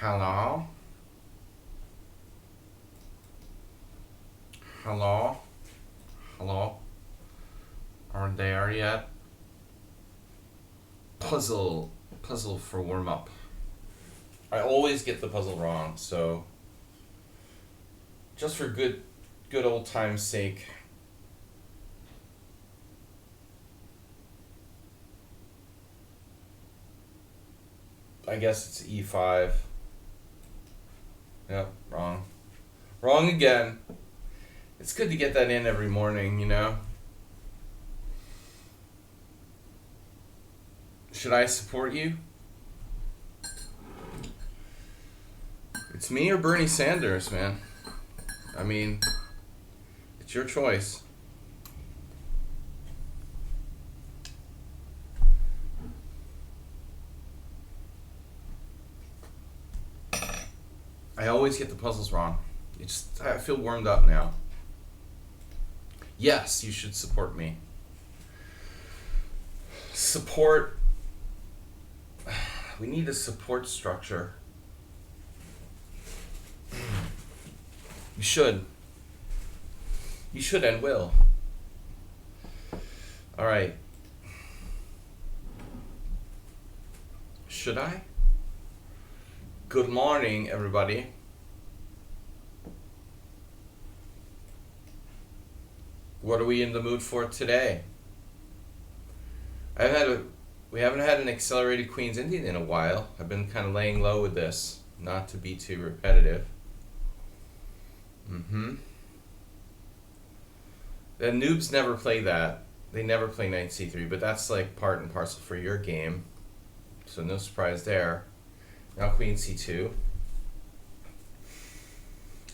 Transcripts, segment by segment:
Hello? Hello? Hello? Aren't there yet? Puzzle. Puzzle for warm-up. I always get the puzzle wrong, so just for good old time's sake. I guess it's E5. Yep, wrong. Wrong again. It's good to get that in every morning, you know? Should I support you? It's me or Bernie Sanders, man. I mean, it's your choice. I always get the puzzles wrong. I feel warmed up now. Yes, you should support me. Support. We need a support structure. You should. You should and will. All right. Should I? Good morning, everybody. What are we in the mood for today? We haven't had an accelerated Queen's Indian in a while. I've been kind of laying low with this, not to be too repetitive. The noobs never play that. They never play knight c3, but that's like part and parcel for your game. So no surprise there. Now queen c2.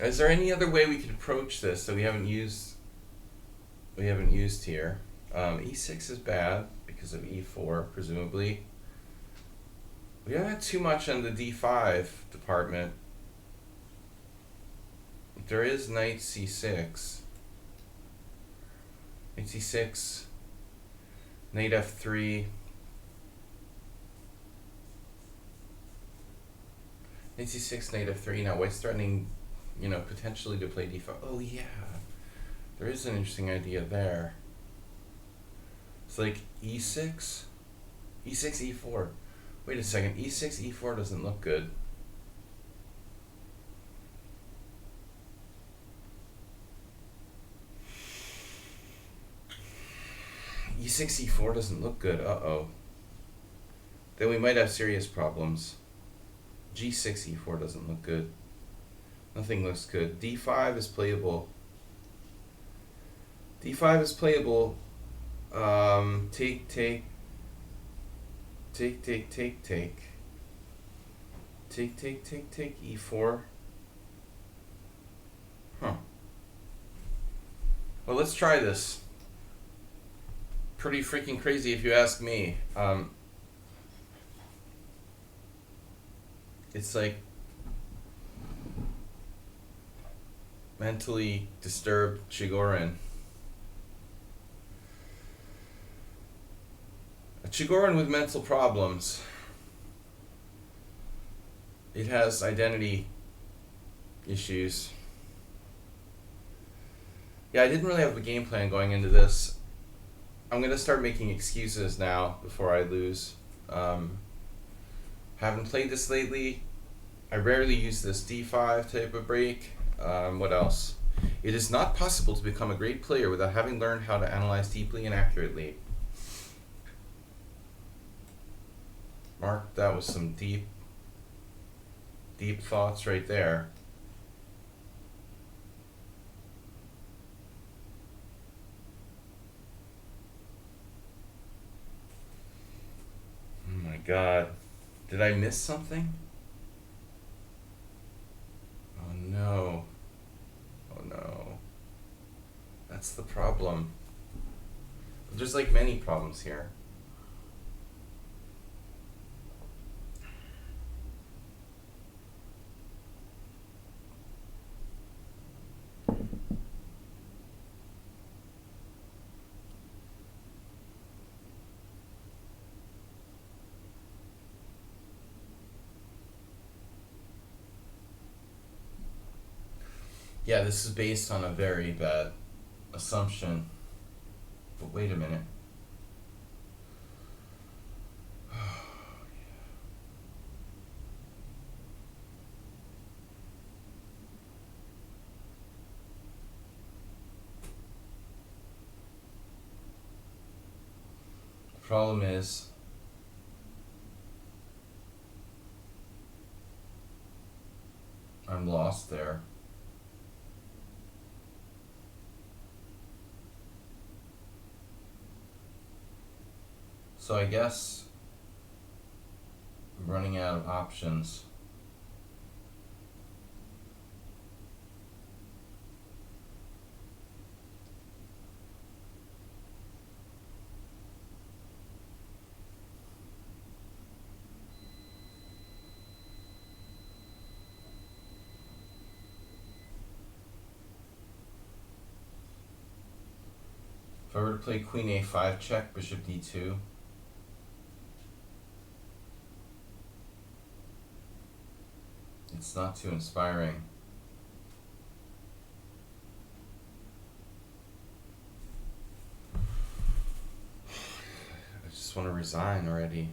Is there any other way we could approach this that we haven't used here? E6 is bad because of e4, presumably. We haven't had too much on the d5 department. There is knight c6. Knight c6. Knight f3. Knight c6, knight f3. Now white's threatening, potentially to play d5. Oh yeah. There is an interesting idea there. It's like e6, e6, e4. Wait a second, e6, e4 doesn't look good. E6, e4 doesn't look good. Uh-oh. Then we might have serious problems. G6, e4 doesn't look good. Nothing looks good. D5 is playable. D5 is playable. Take. Take, e4. Huh. Well, let's try this. Pretty freaking crazy if you ask me. It's like mentally disturbed Chigorin. A Chigorin with mental problems. It has identity issues. Yeah, I didn't really have a game plan going into this. I'm going to start making excuses now before I lose. Haven't played this lately. I rarely use this d5 type of break. What else? It is not possible to become a great player without having learned how to analyze deeply and accurately. Mark, that was some deep thoughts right there. Oh my God. Did I miss something? Oh no. Oh no. That's the problem. But there's like many problems here. Yeah, this is based on a very bad assumption. But wait a minute. The problem is I'm lost there. So I guess I'm running out of options. If I were to play Queen A5 check, Bishop D2, it's not too inspiring. I just want to resign already.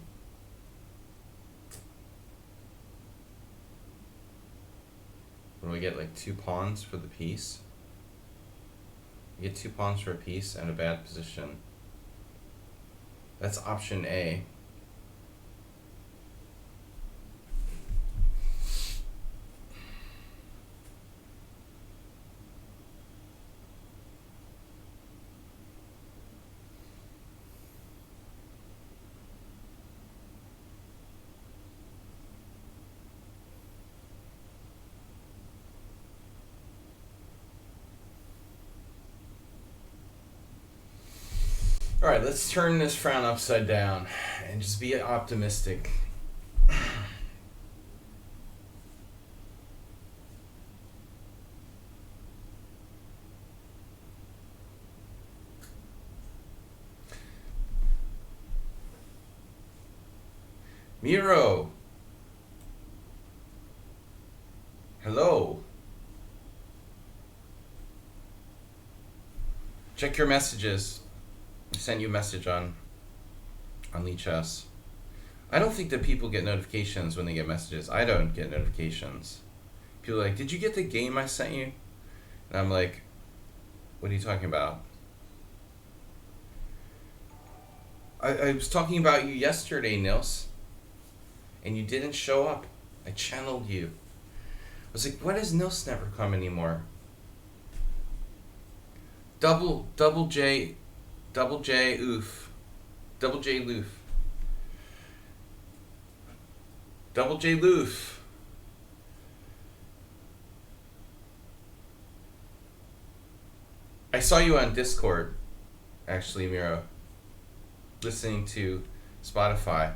What do I get, like 2 pawns for the piece? I get 2 pawns for a piece and a bad position. That's option A. Alright, let's turn this frown upside down and just be optimistic. Miro! Hello! Check your messages. I sent you a message on lichess. I don't think that people get notifications when they get messages. I don't get notifications. People are like, did you get the game I sent you? And I'm like, what are you talking about? I was talking about you yesterday, Nils. And you didn't show up. I channeled you. I was like, why does Nils never come anymore? Double J oof. Double J loof. Double J loof. I saw you on Discord, actually, Miro. Listening to Spotify.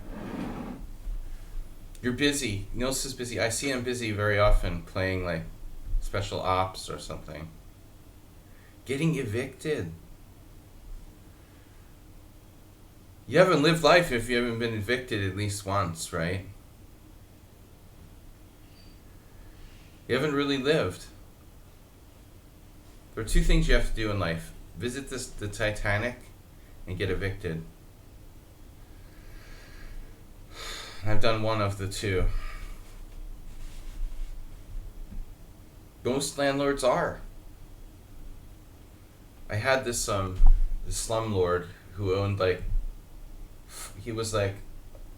You're busy. Nils is busy. I see him busy very often playing like special ops or something. Getting evicted. You haven't lived life if you haven't been evicted at least once, right? You haven't really lived. There are 2 things you have to do in life. Visit the Titanic and get evicted. I've done one of the 2. Most landlords are. I had this slumlord who owned like, he was like,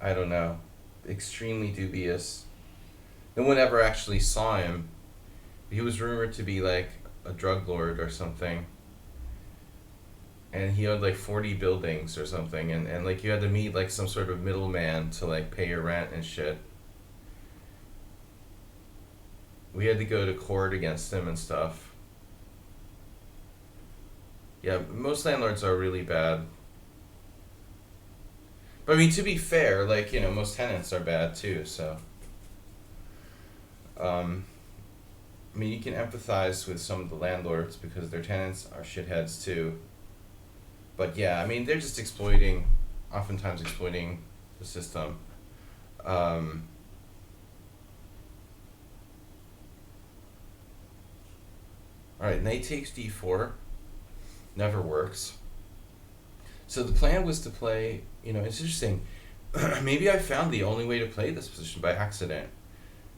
I don't know, extremely dubious. No one ever actually saw him. He was rumored to be like a drug lord or something. And he owned like 40 buildings or something, and like you had to meet like some sort of middleman to like pay your rent and shit. We had to go to court against him and stuff. Yeah, most landlords are really bad. But I mean, to be fair, like, you know, most tenants are bad too, so. I mean, you can empathize with some of the landlords because their tenants are shitheads too. But yeah, I mean, they're just oftentimes exploiting the system. Alright, knight takes d4. Never works. So the plan was to play, it's interesting. Maybe I found the only way to play this position by accident.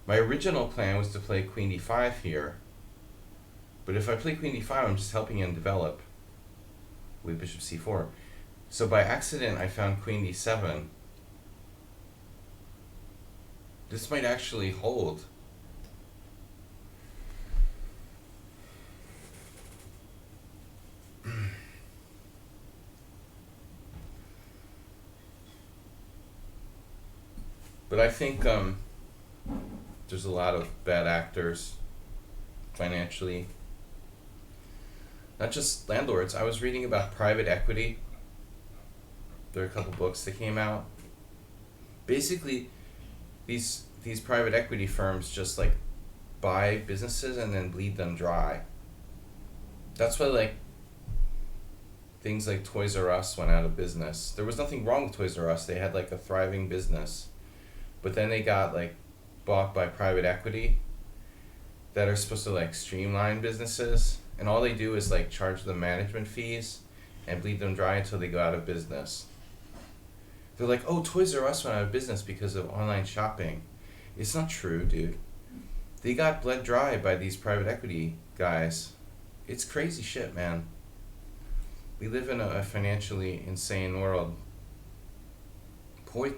My original plan was to play queen d5 here. But if I play queen d5, I'm just helping him develop with bishop c4. So by accident, I found queen d7. This might actually hold. But I think there's a lot of bad actors financially. Not just landlords. I was reading about private equity. There are a couple books that came out. Basically, these private equity firms just like buy businesses and then bleed them dry. That's why like things like Toys R Us went out of business. There was nothing wrong with Toys R Us. They had like a thriving business. But then they got like bought by private equity that are supposed to like streamline businesses, and all they do is like charge them management fees and bleed them dry until they go out of business. They're like, oh, Toys R Us went out of business because of online shopping. It's not true, dude. They got bled dry by these private equity guys. It's crazy shit, man. We live in a financially insane world. Poor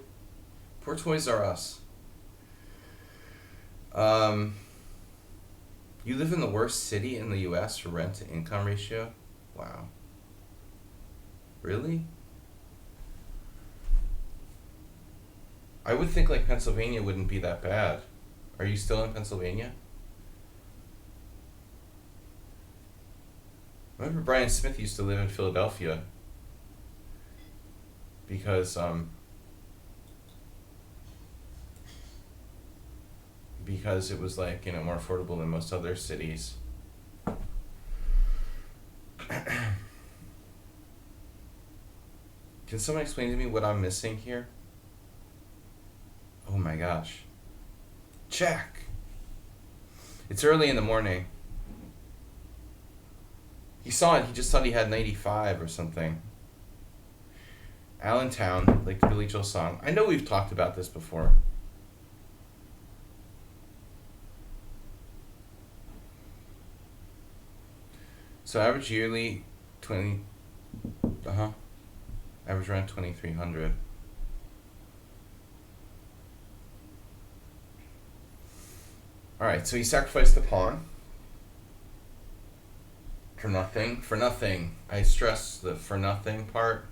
Toys R Us. You live in the worst city in the US for rent to income ratio? Wow. Really? I would think like Pennsylvania wouldn't be that bad. Are you still in Pennsylvania? I remember Brian Smith used to live in Philadelphia because it was like, more affordable than most other cities. Can someone explain to me what I'm missing here? Oh my gosh. Check. It's early in the morning. He saw it, he just thought he had 95 or something. Allentown, like the Billy Joel song. I know we've talked about this before. So average yearly, average around 2,300. Alright, so he sacrificed the pawn. For nothing. For nothing. I stress the for nothing part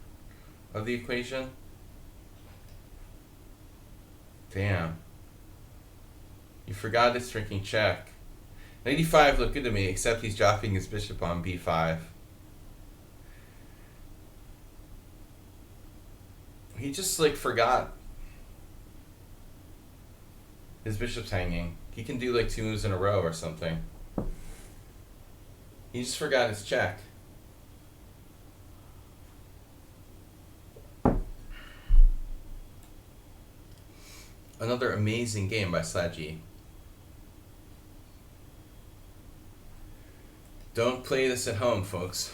of the equation. Damn. You forgot his freaking check. 95 looked good to me, except he's dropping his bishop on b5. He just like forgot his bishop's hanging. He can do like 2 moves in a row or something. He just forgot his check. Another amazing game by Sladgie. Don't play this at home, folks.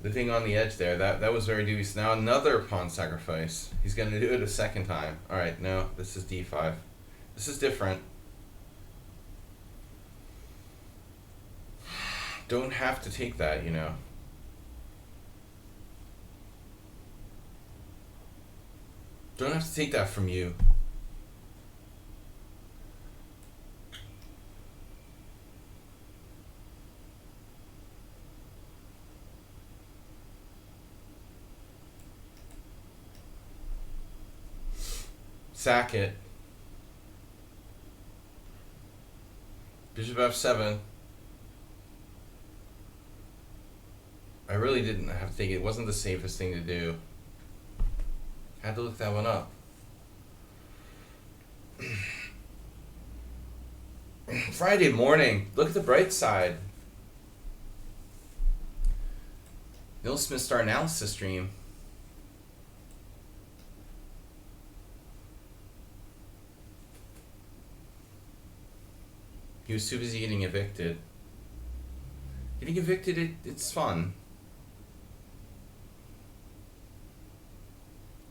Living on the edge there, that was very dubious. Now another pawn sacrifice. He's going to do it a second time. Alright, no, this is d5. This is different. Don't have to take that, Don't have to take that from you. Sack it. Bishop f7. I really didn't have to take it. It wasn't the safest thing to do. Had to look that one up. Friday morning. Look at the bright side. Neil Smith Star Analysis stream. He was too busy getting evicted. Getting evicted, it's fun.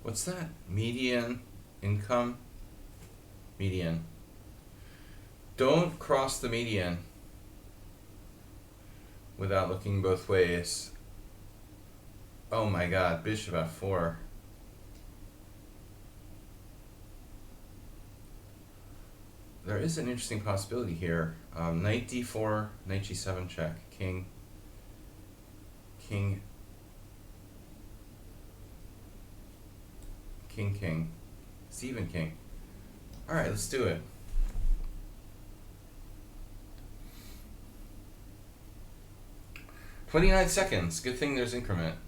What's that? Median income? Median. Don't cross the median without looking both ways. Oh my god, bishop f4. There is an interesting possibility here. Knight d4, knight g7 check, king, king, king, king, Stephen king. Alright, let's do it. "29 seconds. Good thing there's increment."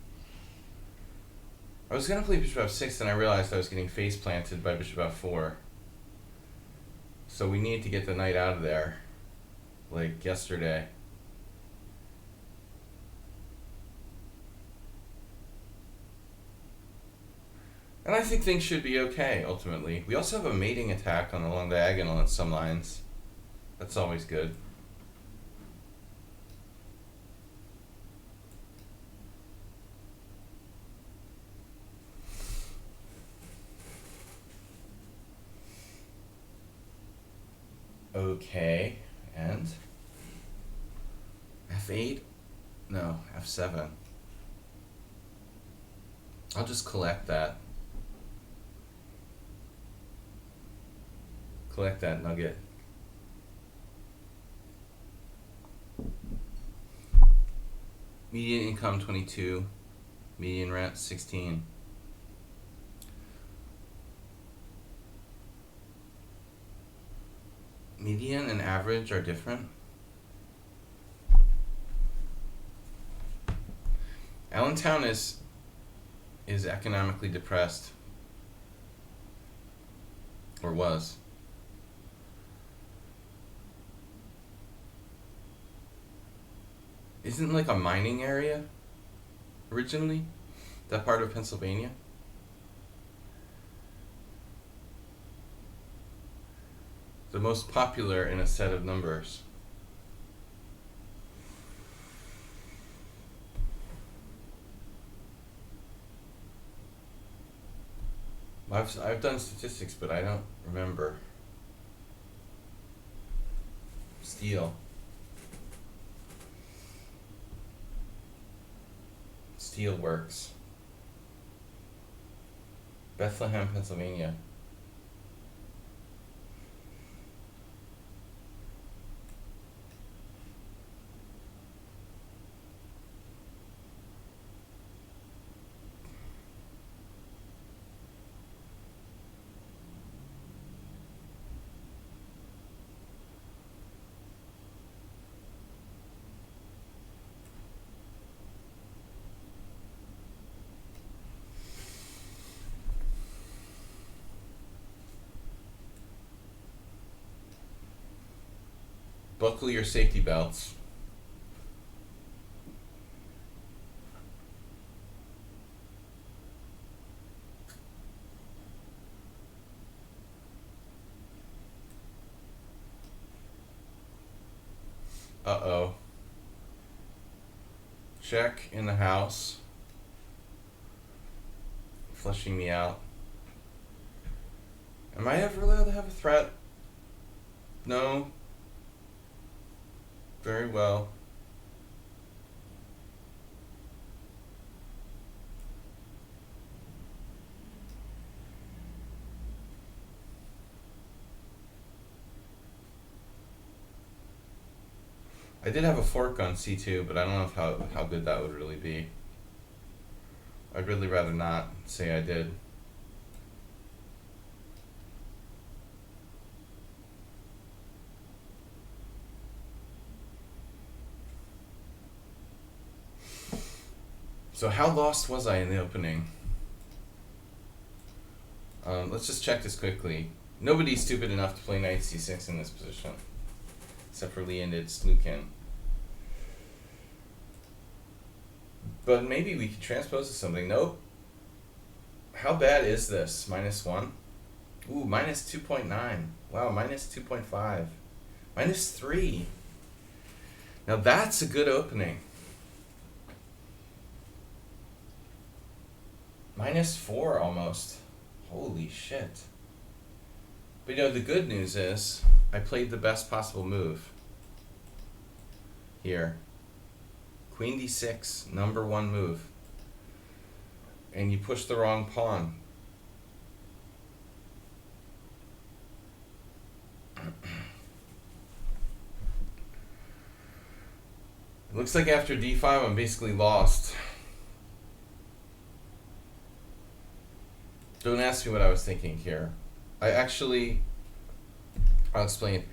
I was going to play bishop f6 and I realized I was getting face planted by bishop f4. So we need to get the knight out of there, like yesterday. And I think things should be okay, ultimately. We also have a mating attack on the long diagonal on some lines. That's always good. Okay, and f8? No, f7. I'll just collect that. Collect that nugget. Median income 22. Median rent 16. Median and average are different. Allentown is economically depressed, or was. Isn't like a mining area originally, that part of Pennsylvania? The most popular in a set of numbers. I've done statistics, but I don't remember. Steel. Steel Works. Bethlehem, Pennsylvania. Buckle your safety belts. Uh-oh. Check in the house. Flushing me out. Am I ever allowed to have a threat? No. Very well. I did have a fork on c2, but I don't know how good that would really be. I'd really rather not say I did. So how lost was I in the opening? Let's just check this quickly. Nobody's stupid enough to play knight c6 in this position, except for Leonid Slukin. But maybe we could transpose to something. Nope. How bad is this? -1? Ooh, -2.9. Wow, -2.5. -3. Now that's a good opening. -4 almost. Holy shit. But you know, the good news is I played the best possible move here. Queen d6, #1 move. And you push the wrong pawn. It looks like after d5 I'm basically lost. Don't ask me what I was thinking here. I'll explain.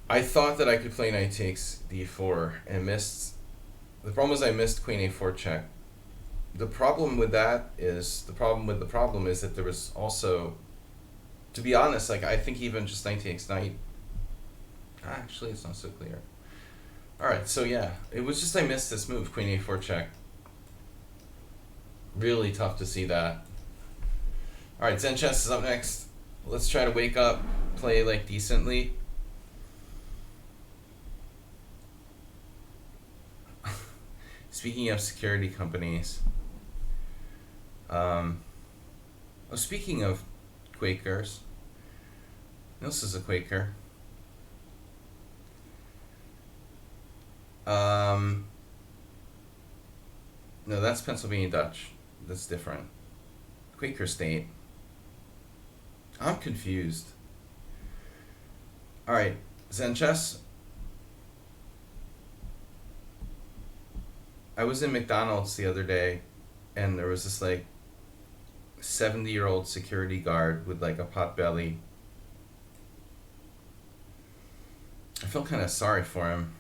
I thought that I could play knight takes d4 and missed. The problem was I missed queen a4 check. The problem with that is, the problem is that there was also, to be honest, like I think even just knight takes knight, actually it's not so clear. Alright, so yeah, it was just I missed this move, queen a4 check. Really tough to see that. Alright, Zen Chess is up next. Let's try to wake up, play like decently. Speaking of security companies, speaking of Quakers, this is a Quaker. No, that's Pennsylvania Dutch. That's different. Quaker State. I'm confused. Alright, Zen Chess. I was in McDonald's the other day, and there was this like 70-year-old security guard with like a pot belly. I felt kind of sorry for him.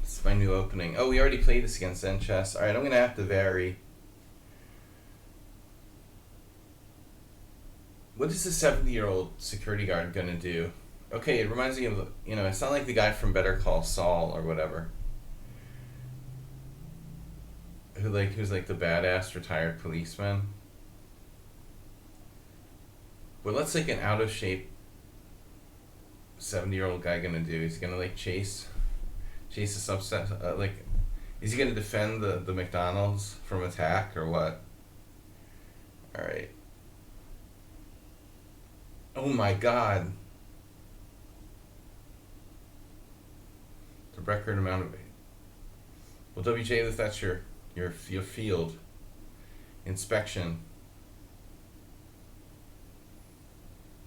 It's my new opening. Oh, we already played this against Zen Chess. Alright, I'm going to have to vary. What is the 70-year-old security guard gonna do? Okay, it reminds me of, you know, it's not like the guy from Better Call Saul or whatever. Who's like the badass retired policeman. But what's like an out of shape 70-year-old guy gonna do? He's gonna like chase a subset, like, is he gonna defend the McDonald's from attack or what? Alright. Oh my god. The record amount of... Well, WJ, if that's your field. Inspection.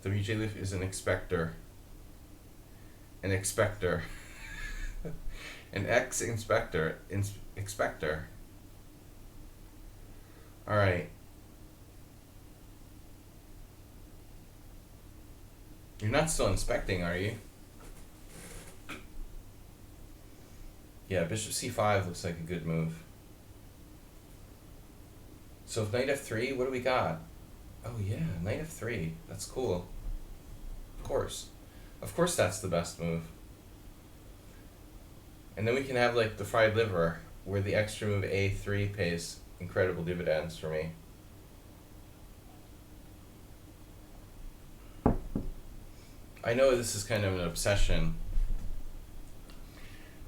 WJ Liff is an expector. An expector. An ex-inspector. Expector. Alright. You're not still inspecting, are you? Yeah, bishop c5 looks like a good move. So if knight f3, what do we got? Oh yeah, knight f3. That's cool. Of course. Of course that's the best move. And then we can have like the fried liver, where the extra move a3 pays incredible dividends for me. I know this is kind of an obsession,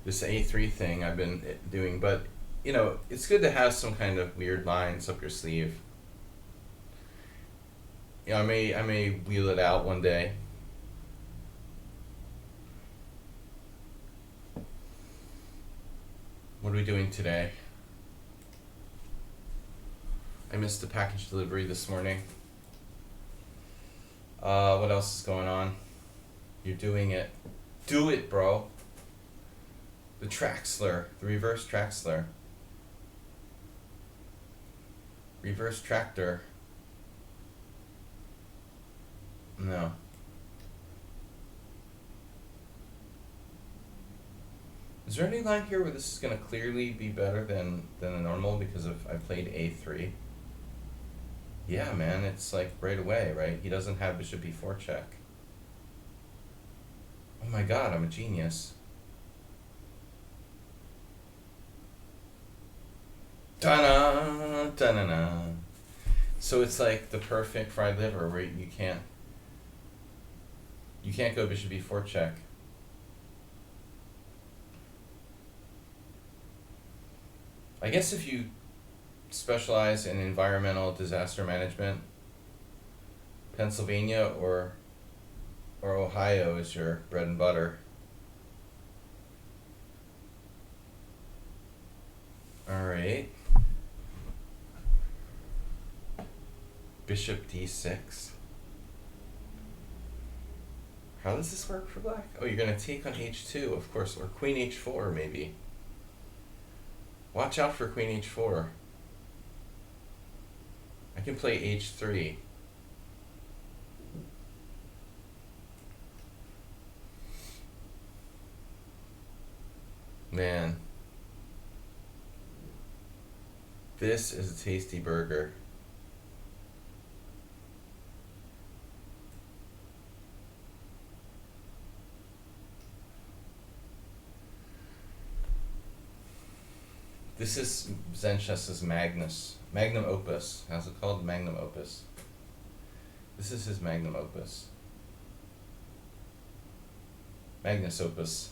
this A3 thing I've been doing, but you know, it's good to have some kind of weird lines up your sleeve. You know, I may wheel it out one day. What are we doing today? I missed the package delivery this morning. What else is going on? You're doing it. Do it, bro. The Traxler. The reverse Traxler. Reverse tractor. No. Is there any line here where this is going to clearly be better than a normal because of I played a3? Yeah, man, it's like right away, right? He doesn't have bishop b4 check. Oh my god, I'm a genius. Ta-da! Da-na-na. So it's like the perfect fried liver where you can't go bishop b4 check. I guess if you specialize in environmental disaster management, Pennsylvania or Ohio is your bread and butter. All right. Bishop d6. How does this work for black? Oh, you're going to take on h2, of course, or queen h4 maybe. Watch out for queen h4. I can play h3. Man. This is a tasty burger. This is Zen Chess's magnum opus. How's it called? Magnum opus. This is his magnum opus. Magnus opus.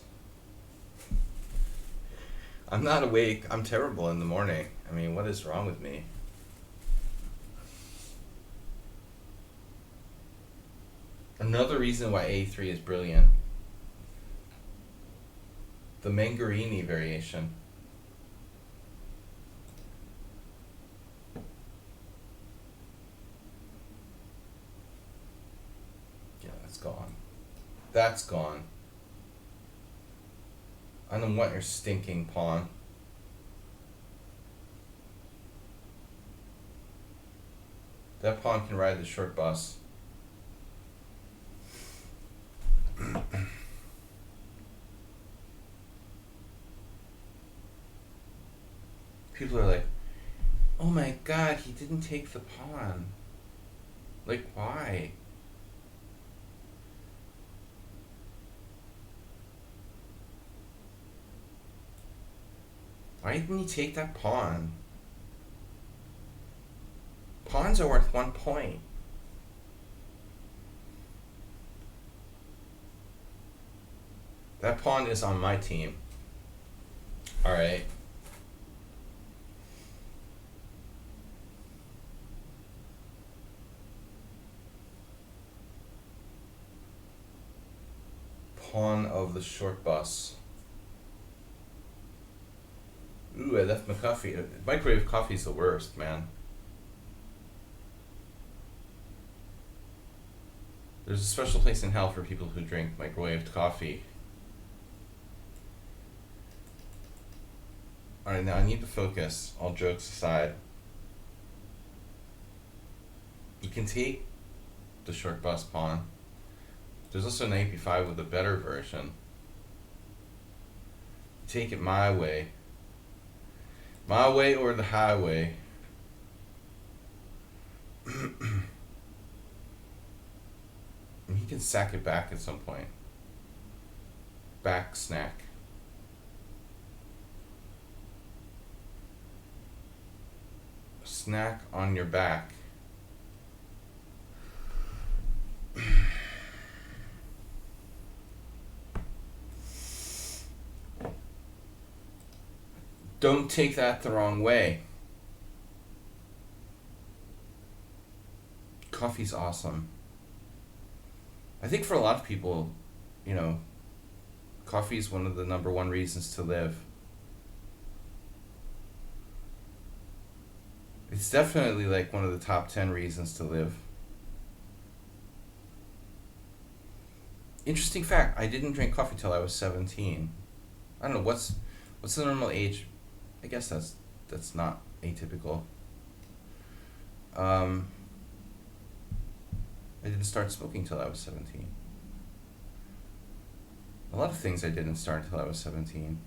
I'm not awake. I'm terrible in the morning. I mean, what is wrong with me? Another reason why A3 is brilliant. The Mangarini variation. Yeah, that's gone. That's gone. I don't want your stinking pawn. That pawn can ride the short bus. People are like, oh my god, he didn't take the pawn. Like, why? Why didn't he take that pawn? Pawns are worth 1 point. That pawn is on my team. Alright. Pawn of the short bus. Ooh, I left my coffee. Microwave coffee is the worst, man. There's a special place in hell for people who drink microwaved coffee. Alright, now I need to focus, all jokes aside. You can take the short bus pawn. There's also knight b5 with a better version. Take it my way. My way or the highway. He can sack it back at some point. Back snack. Snack on your back. Don't take that the wrong way. Coffee's awesome. I think for a lot of people, you know, coffee is one of the number one reasons to live. It's definitely like one of the top 10 reasons to live. Interesting fact, I didn't drink coffee till I was 17. I don't know, what's the normal age? I guess that's not atypical. I didn't start smoking till I was 17. A lot of things I didn't start until I was 17.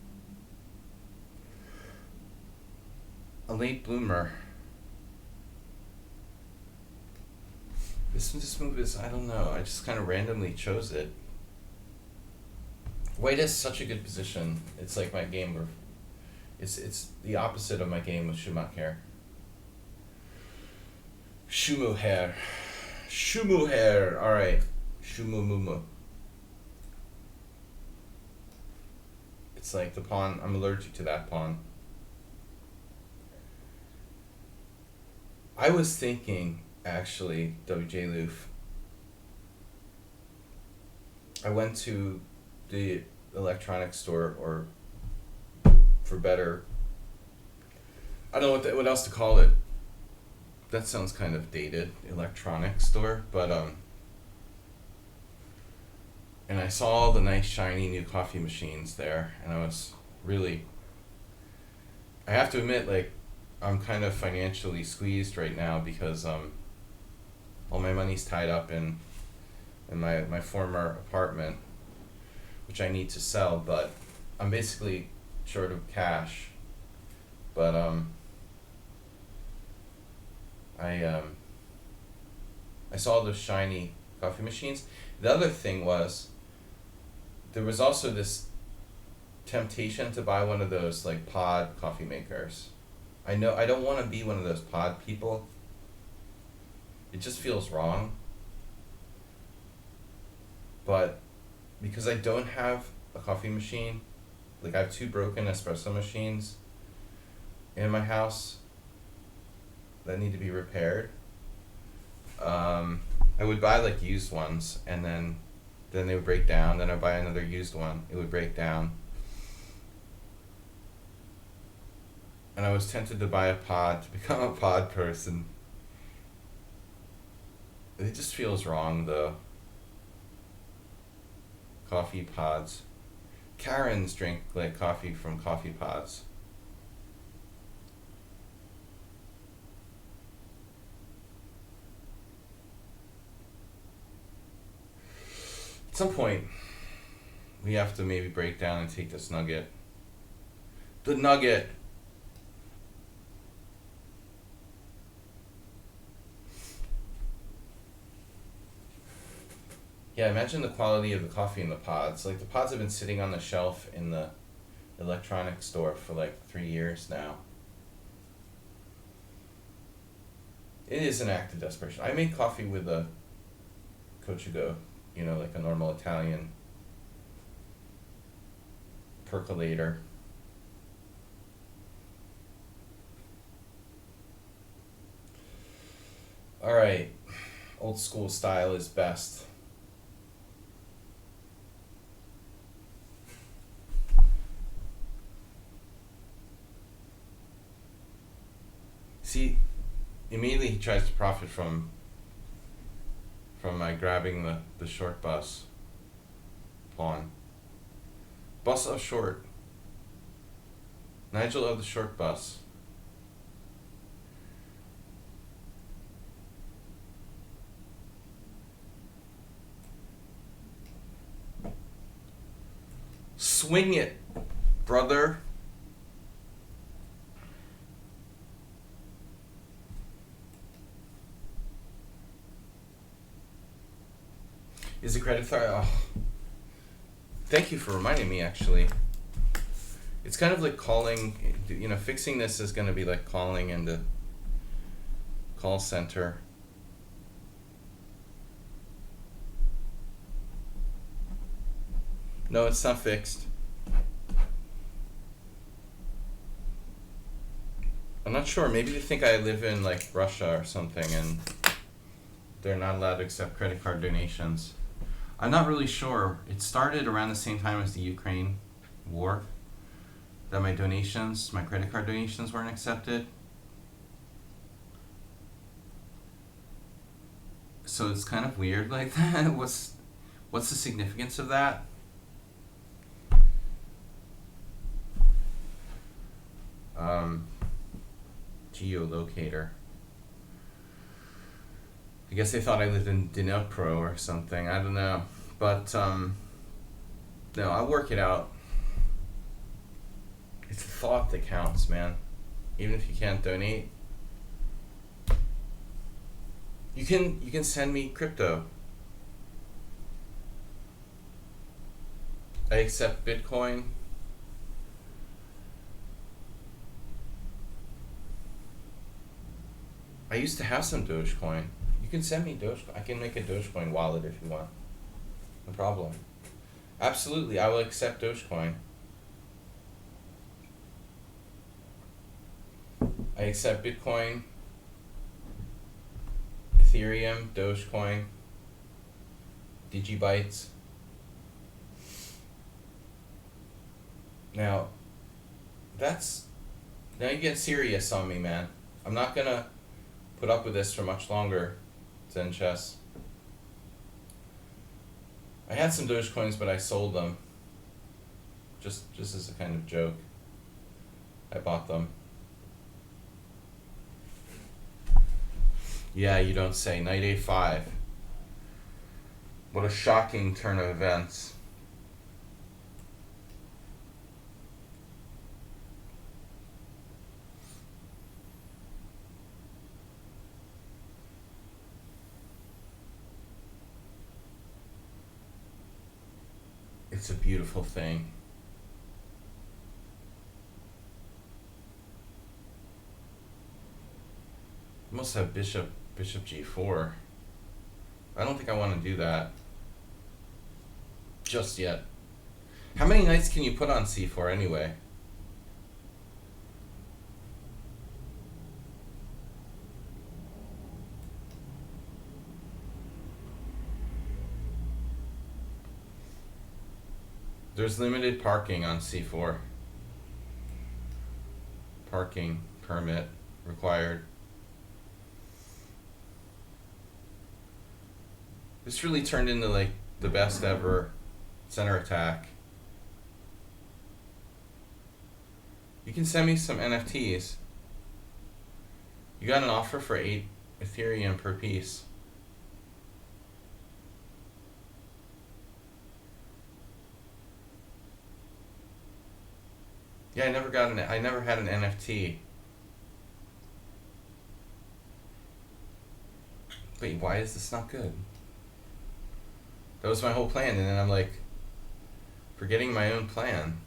A late bloomer. This move is, I don't know, I just kind of randomly chose it. White has such a good position. It's like my game where it's the opposite of my game with Schumacher. Shumu hair. Shumu hair. Alright. Shumu mumu. It's like the pawn. I'm allergic to that pawn. I was thinking, actually, WJ Loof. I went to the electronics store, or for better, I don't know what else to call it. That sounds kind of dated, electronics store, but and I saw all the nice shiny new coffee machines there, and I was really, I have to admit, like, I'm kind of financially squeezed right now because all my money's tied up in my former apartment, which I need to sell, but I'm basically short of cash. But I saw those shiny coffee machines. The other thing was, there was also this temptation to buy one of those like pod coffee makers. I know I don't want to be one of those pod people. It just feels wrong. But because I don't have a coffee machine, like I have 2 broken espresso machines in my house that need to be repaired. I would buy like used ones, and then they would break down. Then I'd buy another used one. It would break down. And I was tempted to buy a pod, to become a pod person. It just feels wrong, though. Coffee pods. Karens drink like coffee from coffee pods. At some point, we have to maybe break down and take this nugget. The nugget! Yeah, imagine the quality of the coffee in the pods. Like, the pods have been sitting on the shelf in the electronics store for like 3 years now. It is an act of desperation. I made coffee with a Cochugo, like a normal Italian percolator. Alright, old school style is best. See, immediately he tries to profit from my grabbing the short bus pawn. Bus of short. Nigel of the short bus. Swing it, brother. Is the credit card? Oh. Thank you for reminding me, actually. It's kind of like calling, fixing this is going to be like calling in the call center. No, it's not fixed. I'm not sure. Maybe they think I live in like Russia or something and they're not allowed to accept credit card donations. I'm not really sure. It started around the same time as the Ukraine war that my credit card donations weren't accepted. So it's kind of weird like that. What's the significance of that? Geolocator. I guess they thought I lived in Dnipro or something. I don't know. But, no, I'll work it out. It's the thought that counts, man. Even if you can't donate. You can send me crypto. I accept Bitcoin. I used to have some Dogecoin. You can send me Dogecoin. I can make a Dogecoin wallet if you want. No problem. Absolutely, I will accept Dogecoin. I accept Bitcoin, Ethereum, Dogecoin, Digibytes. Now you get serious on me, man. I'm not gonna put up with this for much longer, Zen Chess. I had some Dogecoins, but I sold them. Just as a kind of joke. I bought them. Yeah, you don't say. Knight A5. What a shocking turn of events. It's a beautiful thing. I must have bishop G4. I don't think I want to do that just yet. How many knights can you put on C4 anyway? There's limited parking on C4. Parking permit required. This really turned into like the best ever center attack. You can send me some NFTs. You got an offer for 8 Ethereum per piece. Yeah, I never had an NFT. Wait, why is this not good? That was my whole plan, and then I'm like, forgetting my own plan.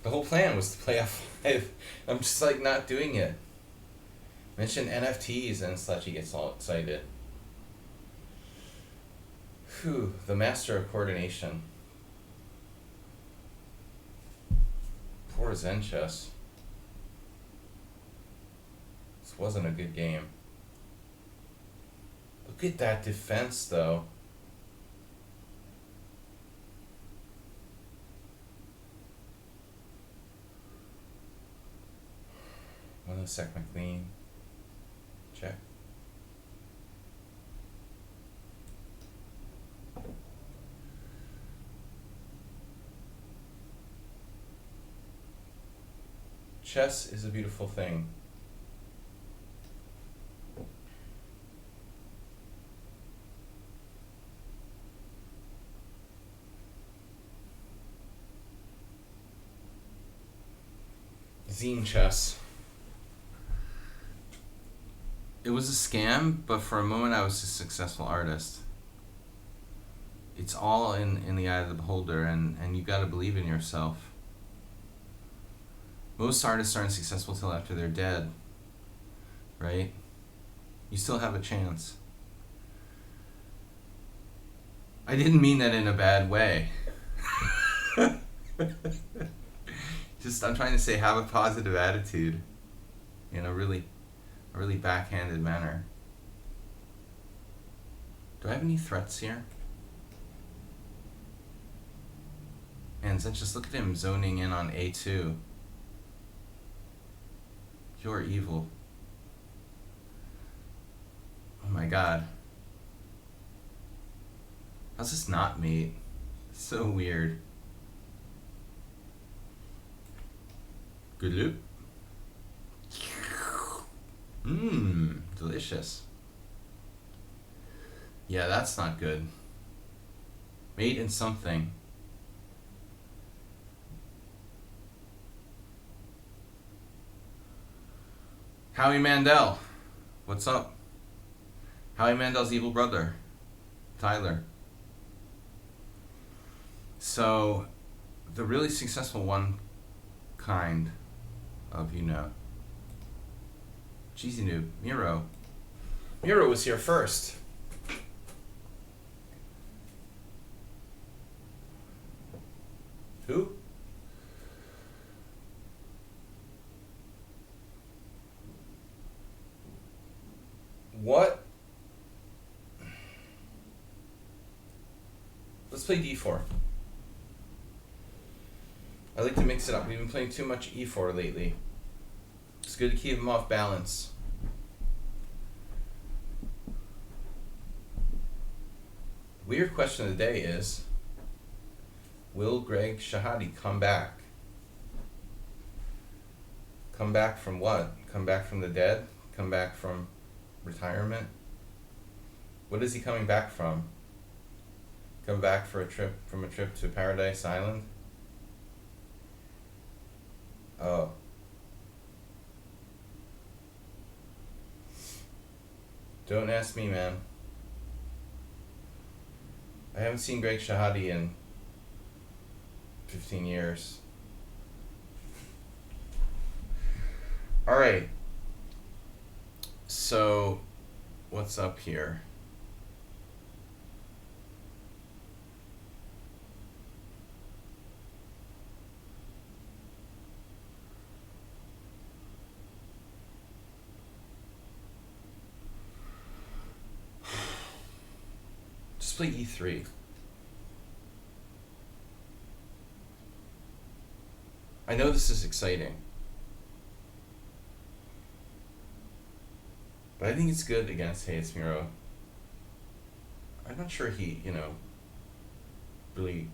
The whole plan was to play F5. I'm just like not doing it. Mention NFTs and Sladgie gets all excited. Whew, the master of coordination. Poor Zen Chess. This wasn't a good game. Look at that defense, though. One sec, my queen. Check. Chess is a beautiful thing. Zine chess. It was a scam, but for a moment I was a successful artist. It's all in the eye of the beholder, and you gotta believe in yourself. Most artists aren't successful till after they're dead, right? You still have a chance. I didn't mean that in a bad way. Just, I'm trying to say, have a positive attitude in a really backhanded manner. Do I have any threats here? And then just look at him zoning in on A2. You're evil. Oh my god. How's this not mate? So weird. Good loop. Mmm, delicious. Yeah, that's not good. Mate in something. Howie Mandel, what's up? Howie Mandel's evil brother, Tyler. So, the really successful one kind of, Cheesy noob. Miro. Miro was here first. Who? What? Let's play d4. I like to mix it up. We've been playing too much e4 lately. It's good to keep them off balance. Weird question of the day is, will Greg Shahade come back? Come back from what? Come back from the dead? Come back from retirement? What is he coming back from? Come back for a trip to Paradise Island? Oh. Don't ask me, man. I haven't seen Greg Shahade in 15 years. Alright. So, what's up here? Just play e3. I know this is exciting, but I think it's good against Hayes Miro. I'm not sure he, really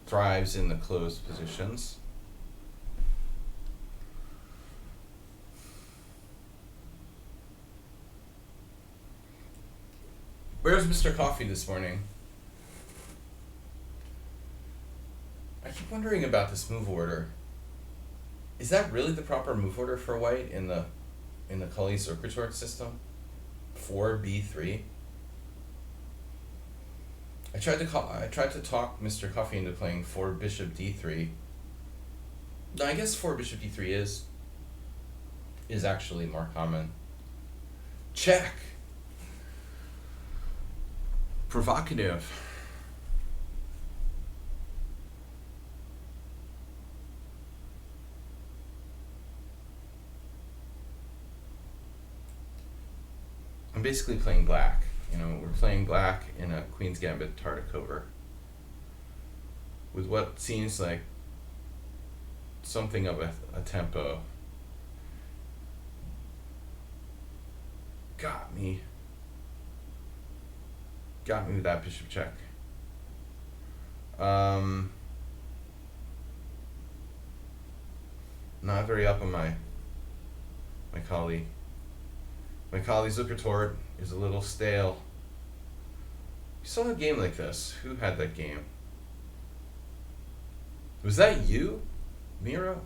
thrives in the closed positions. Where's Mr. Coffee this morning? I keep wondering about this move order. Is that really the proper move order for white in the Cully-Zukertort system? 4b3. I tried to talk Mr. Coffee into playing 4 bishop d3. No, I guess 4 bishop d3 is actually more common. Check. Provocative. I'm basically playing black. We're playing black in a Queen's Gambit Tartakover with what seems like something of a tempo. Got me with that bishop check. Not very up on my colleague. My colleague Zukertort is a little stale. You saw a game like this. Who had that game? Was that you, Miro?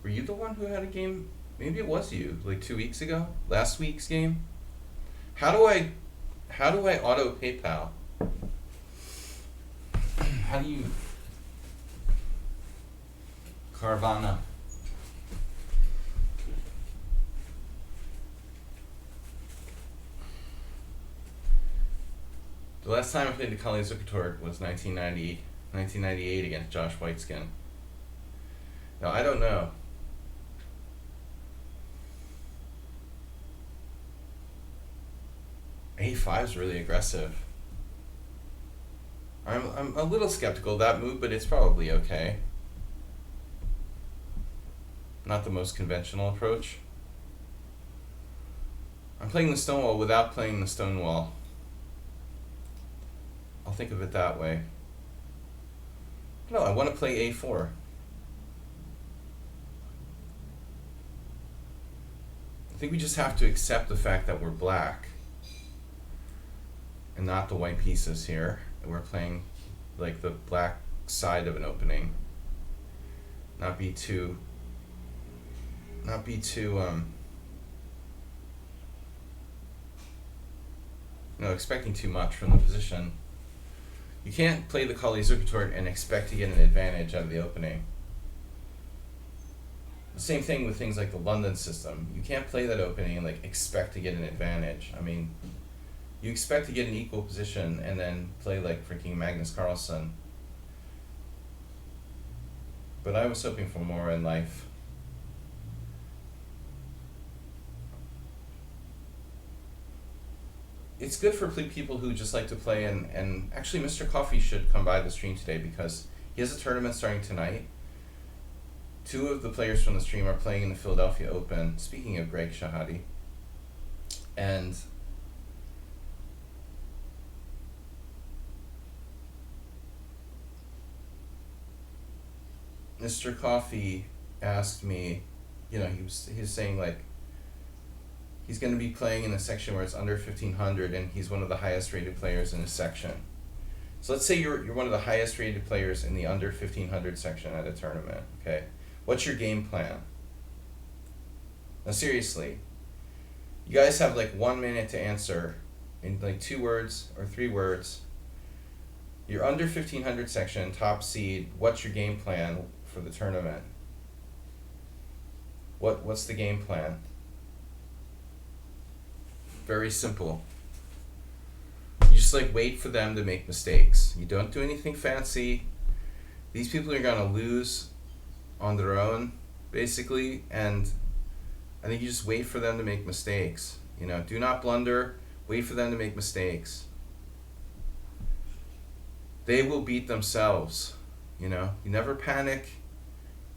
Were you the one who had a game? Maybe it was you, like 2 weeks ago? Last week's game? How do I auto PayPal? How do you... Carvana. The last time I played the Cully-Zukertort was 1998 against Josh Whiteskin. Now, I don't know. A5 is really aggressive. I'm a little skeptical of that move, but it's probably okay. Not the most conventional approach. I'm playing the Stonewall without playing the Stonewall. I'll think of it that way. No, I want to play A4. I think we just have to accept the fact that we're black and not the white pieces here. We're playing like the black side of an opening. Not be too expecting too much from the position. You can't play the Cully-Zukertort and expect to get an advantage out of the opening. Same thing with things like the London system. You can't play that opening and like expect to get an advantage. I mean, you expect to get an equal position and then play like freaking Magnus Carlsen. But I was hoping for more in life. It's good for people who just like to play, and actually Mr. Coffee should come by the stream today because he has a tournament starting tonight. Two of the players from the stream are playing in the Philadelphia Open, speaking of Greg Shahadi. And Mr. Coffee asked me, he was saying like, he's going to be playing in a section where it's under 1,500, and he's one of the highest rated players in his section. So let's say you're one of the highest rated players in the under 1,500 section at a tournament, okay? What's your game plan? Now seriously, you guys have like 1 minute to answer in like 2 words or 3 words. You're under 1,500 section, top seed. What's your game plan for the tournament? What's the game plan? Very simple. You just like wait for them to make mistakes. You don't do anything fancy. These people are gonna lose on their own, basically, and I think you just wait for them to make mistakes. Do not blunder. Wait for them to make mistakes. They will beat themselves. You never panic.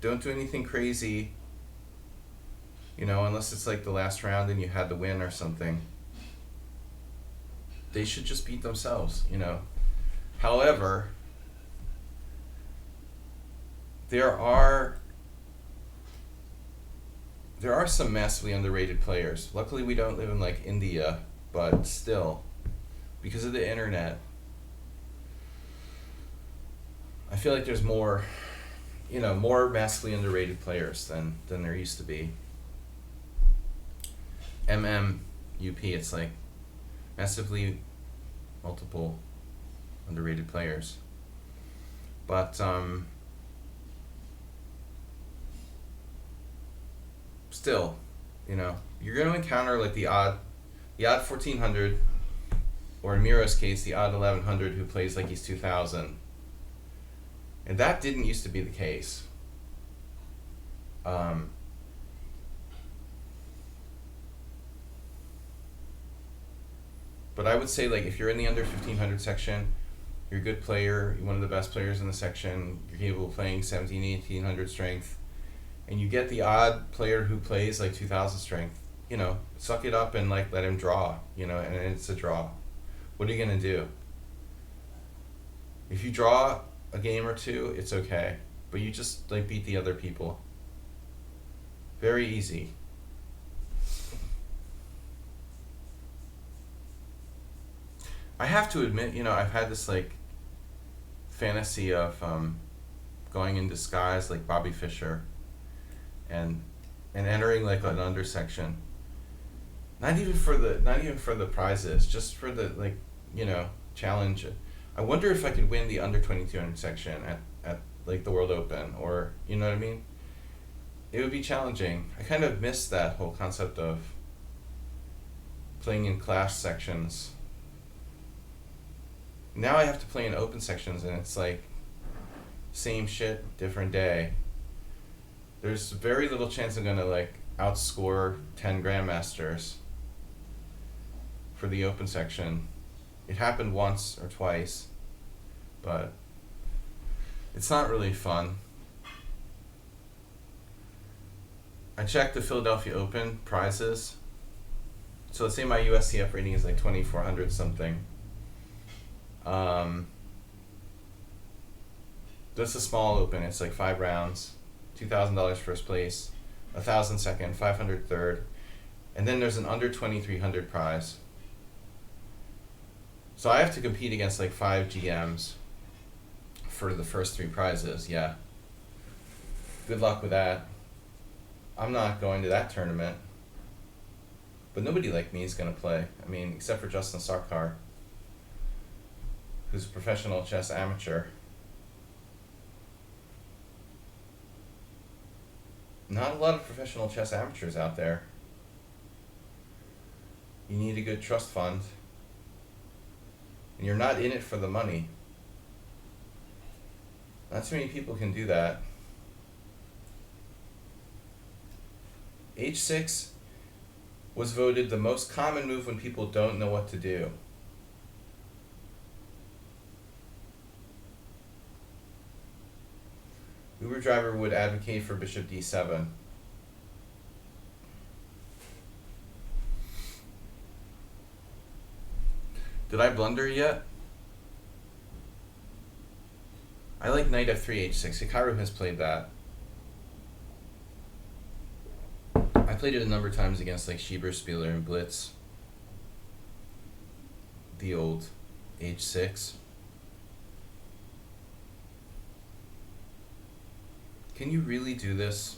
Don't do anything crazy. Unless it's like the last round and you had the win or something. They should just beat themselves, However, there are some massively underrated players. Luckily, we don't live in like India, but still, because of the internet, I feel like there's more massively underrated players than there used to be. MMUP, it's like massively multiple underrated players. But still, you're going to encounter like the odd 1,400, or in Miro's case, the odd 1,100 who plays like he's 2,000. And that didn't used to be the case. But I would say, like, if you're in the under 1,500 section, you're a good player, you're one of the best players in the section, you're capable of playing 1,700, 1,800 strength, and you get the odd player who plays like 2,000 strength, suck it up and like let him draw, and it's a draw. What are you going to do? If you draw a game or two, it's okay, but you just like beat the other people. Very easy. I have to admit, I've had this like fantasy of going in disguise like Bobby Fischer and entering like an under section. Not even for the prizes, just for the challenge. I wonder if I could win the under 2,200 section at like the World Open, or you know what I mean? It would be challenging. I kind of miss that whole concept of playing in clash sections. Now I have to play in open sections, and it's like same shit, different day. There's very little chance I'm gonna like outscore 10 grandmasters for the open section. It happened once or twice, but it's not really fun. I checked the Philadelphia Open prizes. So let's say my USCF rating is like 2,400 something. That's a small open. It's like 5 rounds, $2,000 first place, 1,000 second, 500 third, and then there's an under 2,300 prize. So I have to compete against like 5 GMs for the first 3 prizes. Yeah. Good luck with that. I'm not going to that tournament. But nobody like me is going to play. I mean, except for Justin Sarkar, who's a professional chess amateur. Not a lot of professional chess amateurs out there. You need a good trust fund. And you're not in it for the money. Not too many people can do that. H6 was voted the most common move when people don't know what to do. Uber driver would advocate for bishop d7. Did I blunder yet? I like knight f3 h6. Hikaru has played that. I played it a number of times against like Schieberspieler and Blitz. The old h6. Can you really do this?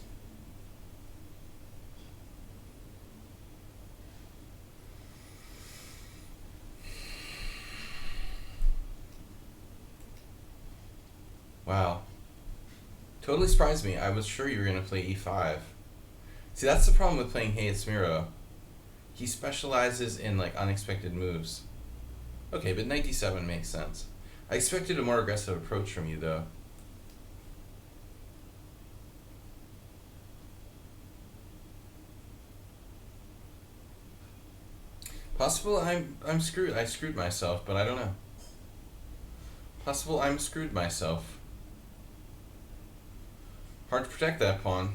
Wow. Totally surprised me. I was sure you were going to play e5. See, that's the problem with playing Hey It's Miro. He specializes in like unexpected moves. Okay, but knight d7 makes sense. I expected a more aggressive approach from you though. Possible I'm screwed. I screwed myself, but I don't know. Possible I'm screwed myself. Hard to protect that pawn.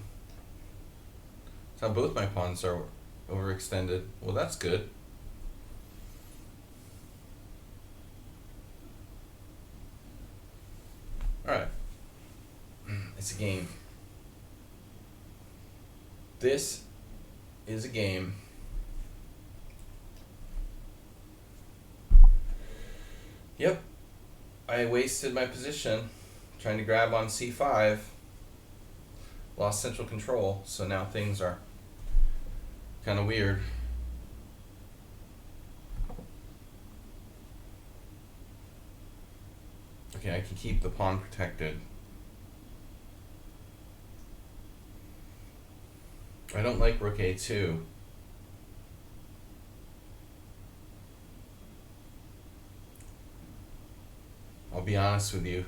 That's how both my pawns are overextended. Well, that's good. Alright. It's a game. This is a game. Yep. I wasted my position trying to grab on c5. Lost central control, so now things are kind of weird. Okay, I can keep the pawn protected. I don't like rook a2. I'll be honest with you.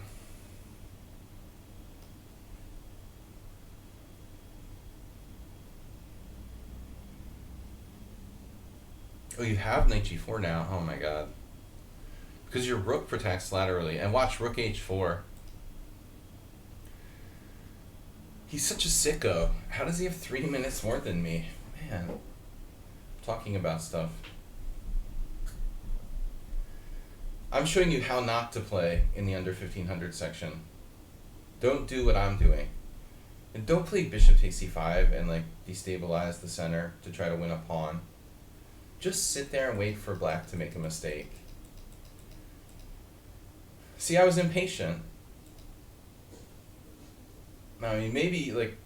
Oh, you have knight g4 now. Oh my god. Because your rook protects laterally. And watch rook h4. He's such a sicko. How does he have 3 minutes more than me? Man. Talking about stuff. I'm showing you how not to play in the under 1500 section. Don't do what I'm doing. And don't play bishop takes c5 and like destabilize the center to try to win a pawn. Just sit there and wait for black to make a mistake. See, I was impatient. I mean, maybe, like,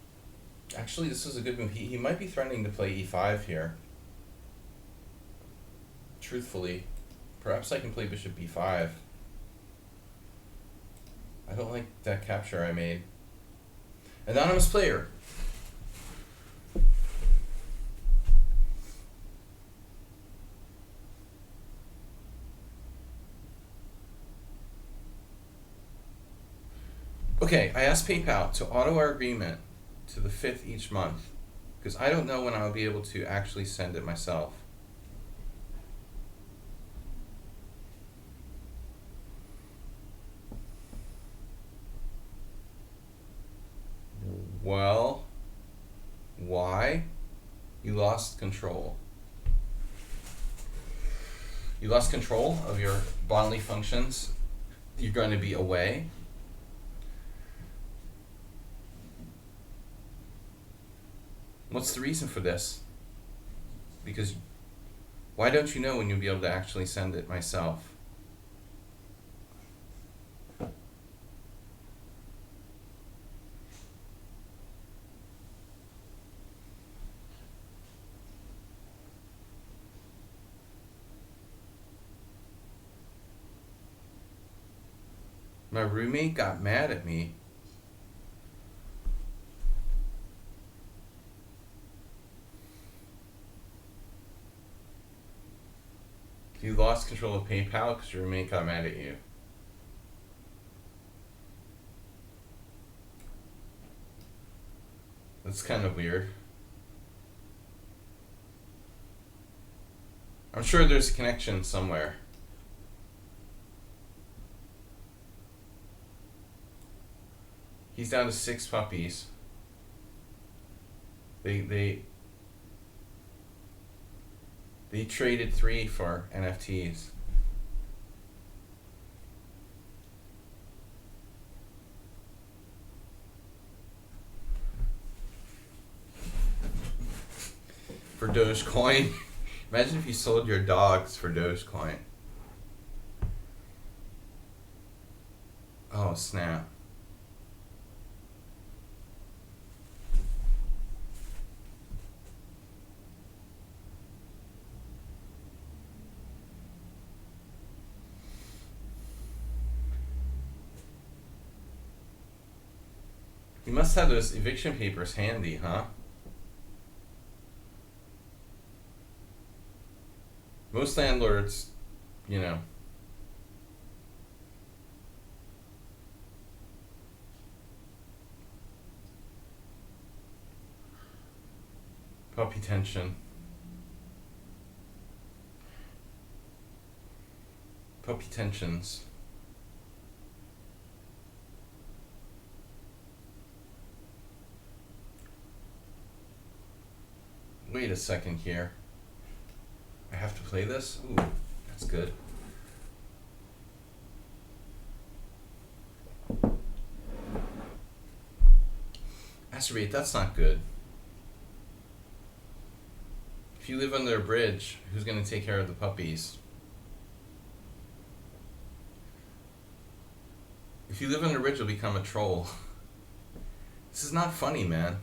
actually this was a good move. He might be threatening to play e5 here. Truthfully. Perhaps I can play bishop b5. I don't like that capture I made. Anonymous player. Okay, I asked PayPal to auto our agreement to the 5th each month because I don't know when I'll be able to actually send it myself. Well, why? You lost control. You lost control of your bodily functions. You're going to be away. What's the reason for this? Because why don't you know when you'll be able to actually send it myself? My roommate got mad at me. You lost control of PayPal because your roommate got mad at you. That's kind of weird. I'm sure there's a connection somewhere. He's down to 6 puppies. They traded 3 for NFTs. For Dogecoin. Imagine if you sold your dogs for Dogecoin. Oh, snap. You must have those eviction papers handy, huh? Most landlords, you know. Puppy tension. Puppy tensions. Wait a second here. I have to play this? Ooh, that's good. Masturbate, that's not good. If you live under a bridge, who's going to take care of the puppies? If you live under a bridge, you'll become a troll. This is not funny, man.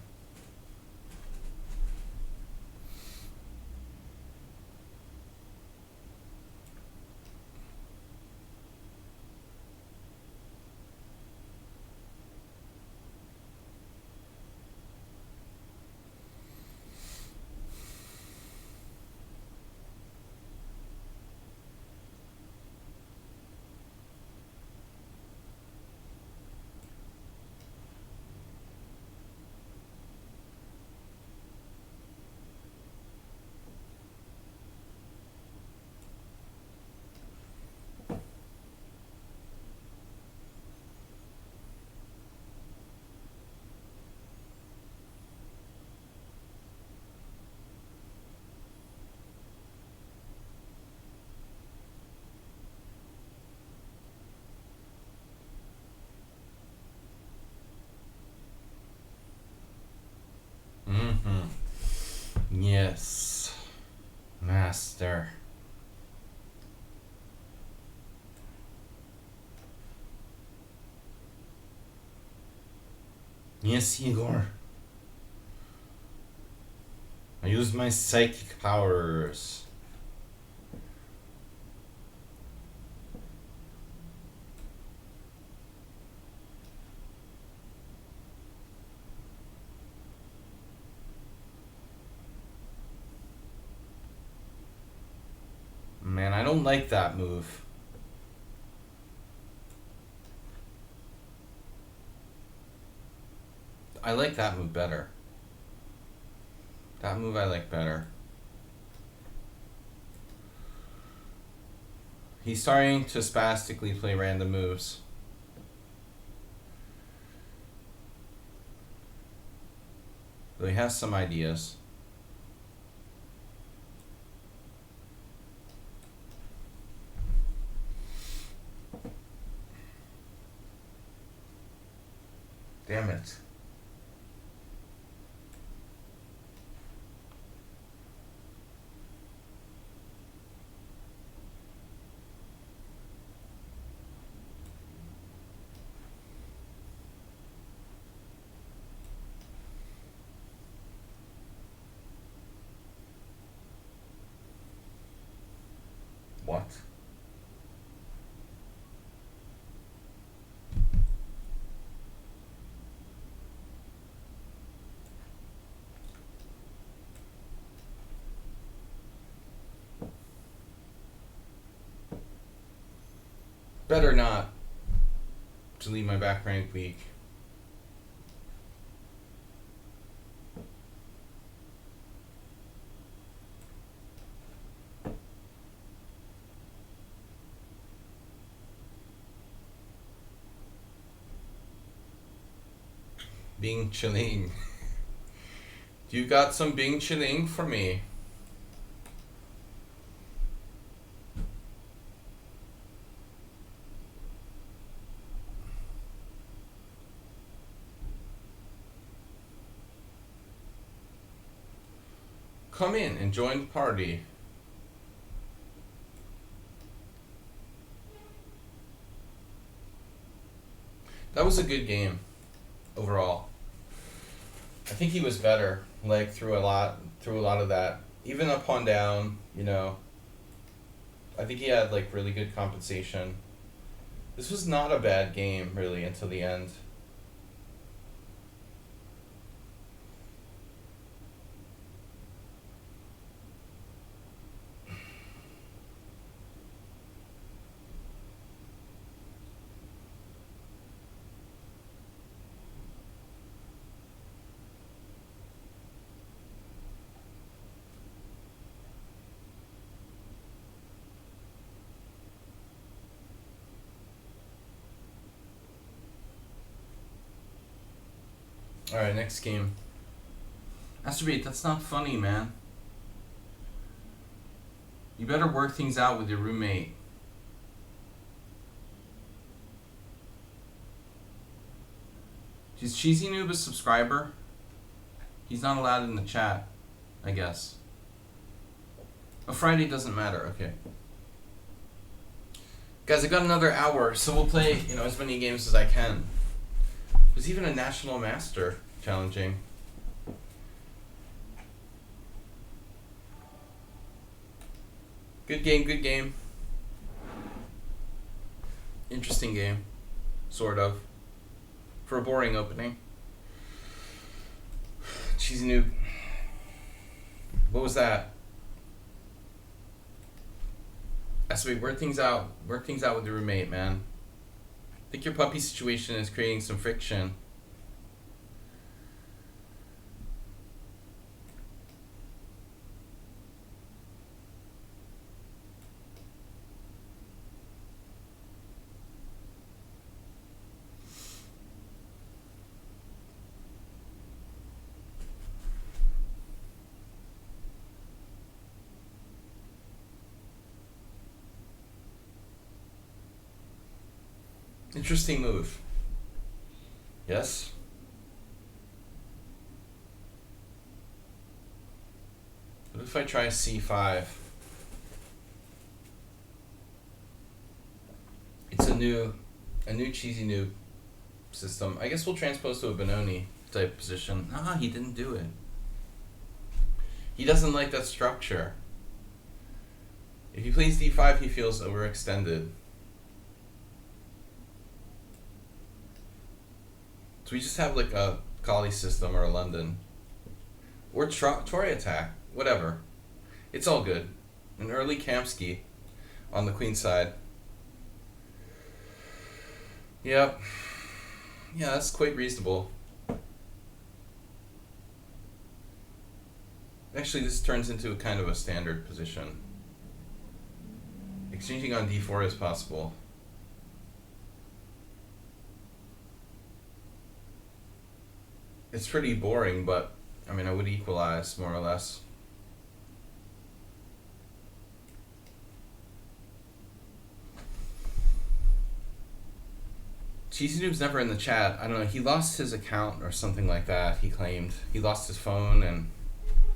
Yes, master. Yes, Igor. I use my psychic powers. Man, I don't like that move. I like that move better. That move I like better. He's starting to spastically play random moves. Though he has some ideas. Damn it. What? Better not to leave my back rank weak. Bing chilling. You got some Bing chilling for me? Come in and join the party. That was a good game overall. I think he was better, like through a lot of that. Even up on down, you know. I think he had like really good compensation. This was not a bad game really until the end. Alright, next game. Masturbate, that's not funny, man. You better work things out with your roommate. Is Cheesy Noob a subscriber? He's not allowed in the chat, I guess. Oh, Friday doesn't matter, okay. Guys, I got another hour, so we'll play, you know, as many games as I can. There's even a National Master challenging. Good game, good game. Interesting game. Sort of. For a boring opening. Cheesy Noob. What was that? Aspect, work things out. Work things out with your roommate, man. I think your puppy situation is creating some friction. Interesting move. Yes? What if I try c5? It's a new Cheesy Noob system. I guess we'll transpose to a Benoni type position. Ah, he didn't do it. He doesn't like that structure. If he plays d5, he feels overextended. So we just have like a Kali system or a London. Or Tory attack. Whatever. It's all good. An early Kamsky on the queen side. Yep. Yeah, that's quite reasonable. Actually, this turns into a kind of a standard position. Exchanging on d4 is possible. It's pretty boring, but I mean, I would equalize more or less. Cheesy Noob's never in the chat. I don't know. He lost his account or something like that. He claimed he lost his phone, and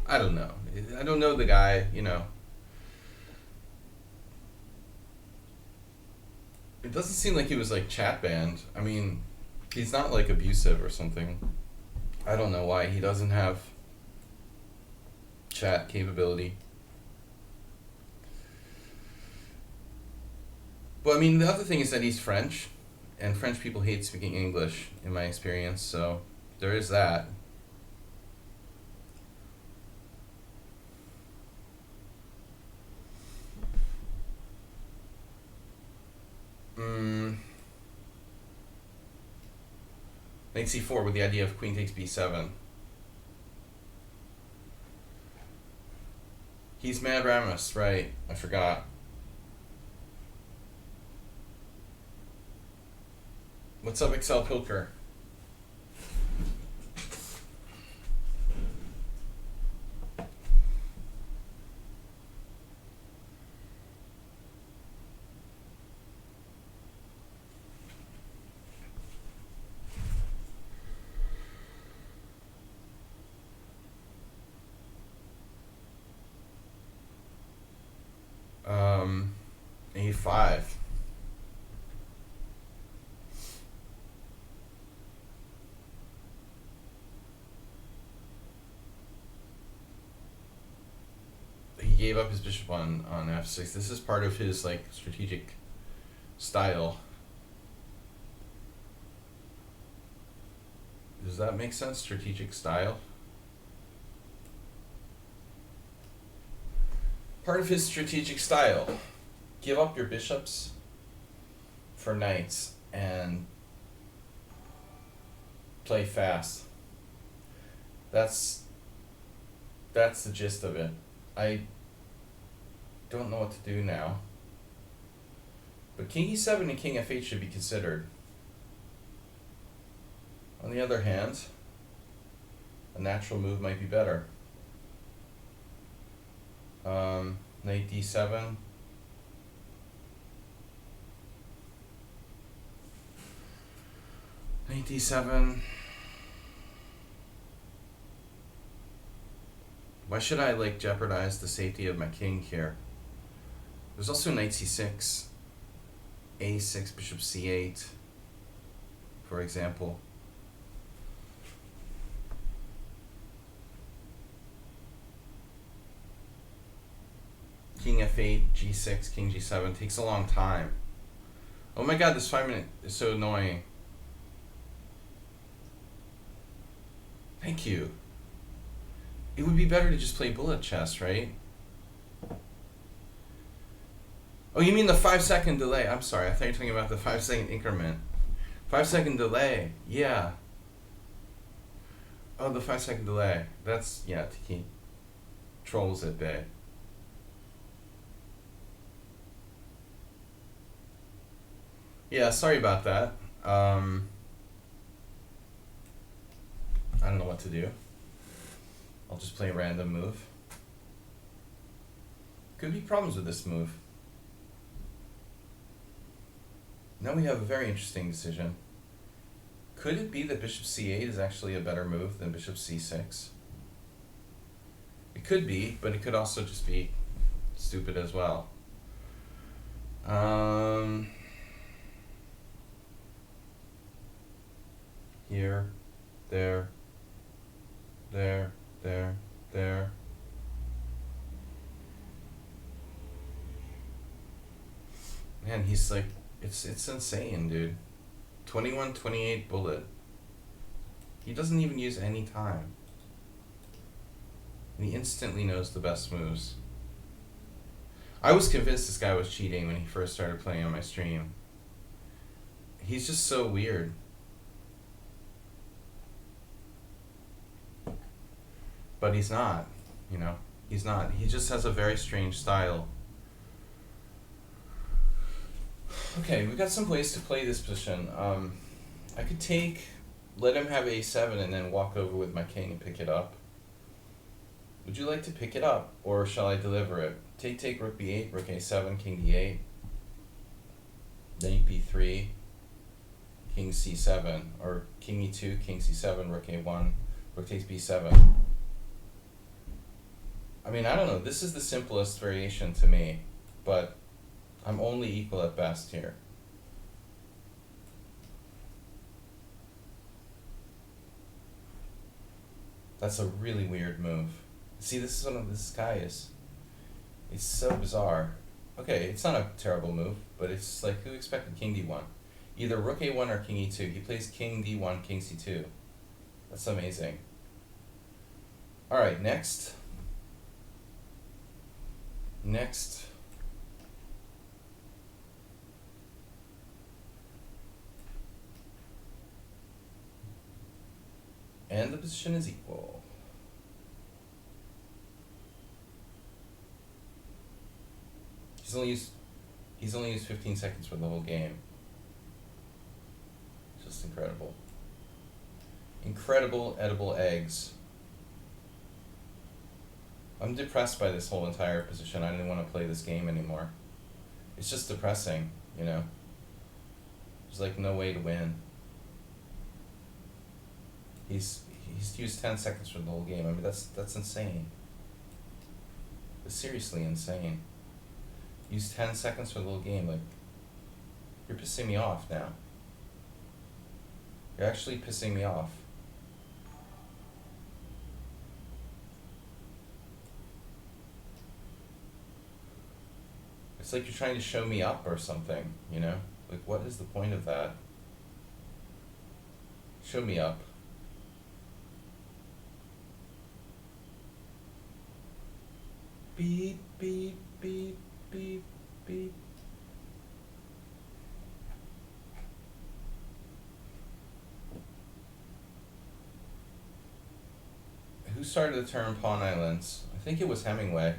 I don't know. I don't know the guy. You know. It doesn't seem like he was like chat banned. I mean, he's not like abusive or something. I don't know why he doesn't have chat capability. Well, I mean, the other thing is that he's French, and French people hate speaking English, in my experience, so there is that. Knight c4 with the idea of queen takes b7. He's Mad Ramus, right? I forgot. What's up, Excel Pilker? A5. He gave up his bishop on f6. This is part of his like strategic style. Does that make sense? Strategic style? Part of his strategic style. Give up your bishops for knights and play fast. That's the gist of it. I don't know what to do now. But king e7 and king f8 should be considered. On the other hand, a natural move might be better. Knight d7. Knight d7. Why should I like jeopardize the safety of my king here? There's also knight c6, a6, bishop c8, for example. King f8, g6, king g7 takes a long time. Oh my god, this 5 minute is so annoying. Thank you. It would be better to just play bullet chess, right? Oh, you mean the 5-second delay? I'm sorry, I thought you were talking about the 5-second increment. 5-second delay, yeah. Oh, the 5-second delay. That's, yeah, to keep trolls at bay. Yeah, sorry about that. I don't know what to do. I'll just play a random move. Could be problems with this move. Now we have a very interesting decision. Could it be that bishop c8 is actually a better move than bishop c6? It could be, but it could also just be stupid as well. Here, there, there, there, there. Man, he's like, it's insane, dude. 21-28 bullet. He doesn't even use any time. And he instantly knows the best moves. I was convinced this guy was cheating when he first started playing on my stream. He's just so weird. But he's not, you know, he's not. He just has a very strange style. Okay, we've got some ways to play this position. I could let him have a7 and then walk over with my king and pick it up. Would you like to pick it up, or shall I deliver it? Take, rook b8, rook a7, king d8, knight b3, king c7, or king e2, king c7, rook a1, rook takes b7. I mean, I don't know, this is the simplest variation to me, but I'm only equal at best here. That's a really weird move. See, this is what this guy is. It's so bizarre. Okay, it's not a terrible move, but it's like, who expected king d1? Either rook a1 or king e2. He plays king d1, king c2. That's amazing. Alright, next. And the position is equal. He's only used 15 seconds for the whole game. Just incredible. Incredible edible eggs. I'm depressed by this whole entire position. I didn't want to play this game anymore. It's just depressing, you know? There's like no way to win. He's used 10 seconds for the whole game. I mean, that's insane. It's seriously insane. Use 10 seconds for the whole game. Like, you're pissing me off now. You're actually pissing me off. It's like you're trying to show me up or something, you know? Like, what is the point of that? Show me up. Beep, beep, beep, beep, beep. Who started the term Pawn Islands? I think it was Hemingway.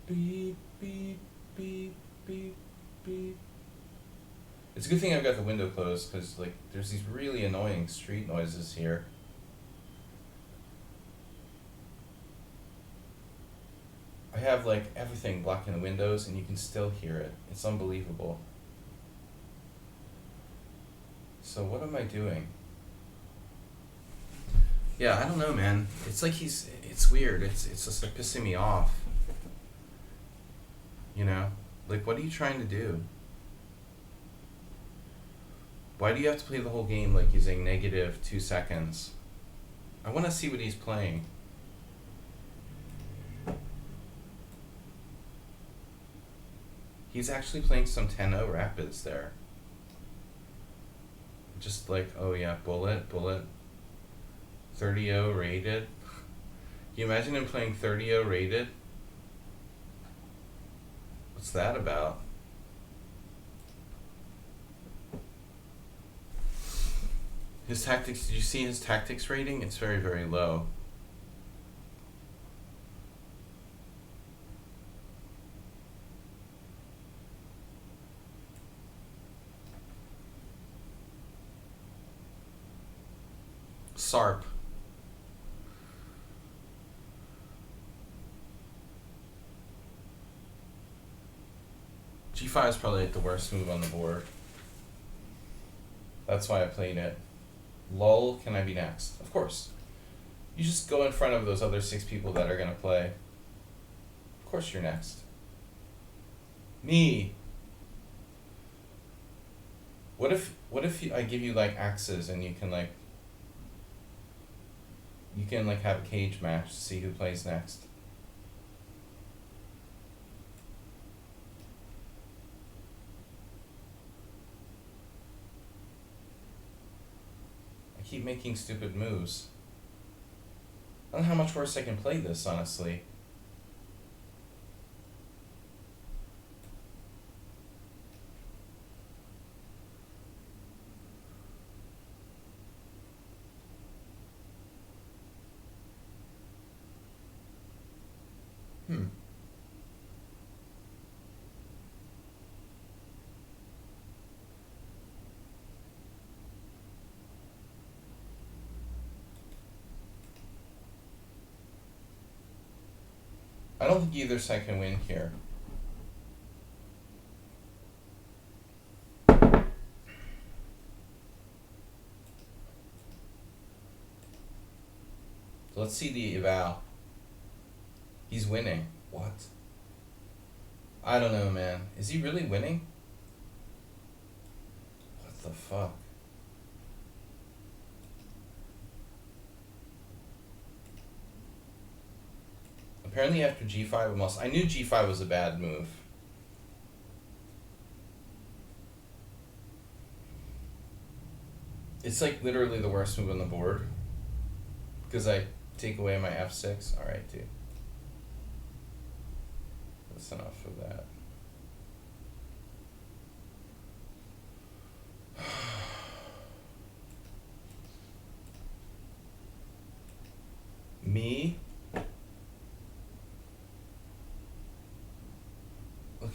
Beep, beep, beep, beep, beep. It's a good thing I've got the window closed, because like there's these really annoying street noises here. I have like everything blocking the windows and you can still hear it. It's unbelievable. So what am I doing? Yeah, I don't know, man. It's like it's weird. It's just like pissing me off. You know? Like, what are you trying to do? Why do you have to play the whole game like using -2 seconds? I want to see what he's playing. He's actually playing some 10-0 rapids there. Just like, oh yeah, bullet, 30-0 rated. Can you imagine him playing 30-0 rated? What's that about? His tactics, did you see his tactics rating? It's very, very low. SARP. G5 is probably like the worst move on the board. That's why I played it. Lol, can I be next? Of course. You just go in front of those other 6 people that are gonna play. Of course you're next. Me. What if I give you like axes and you can like have a cage match to see who plays next? I keep making stupid moves. I don't know how much worse I can play this, honestly. I don't think either side can win here. So let's see the eval. He's winning. What? I don't know, man. Is he really winning? What the fuck? Apparently after G5 I knew G5 was a bad move. It's like literally the worst move on the board. Because I take away my F6. Alright, dude. That's enough of that.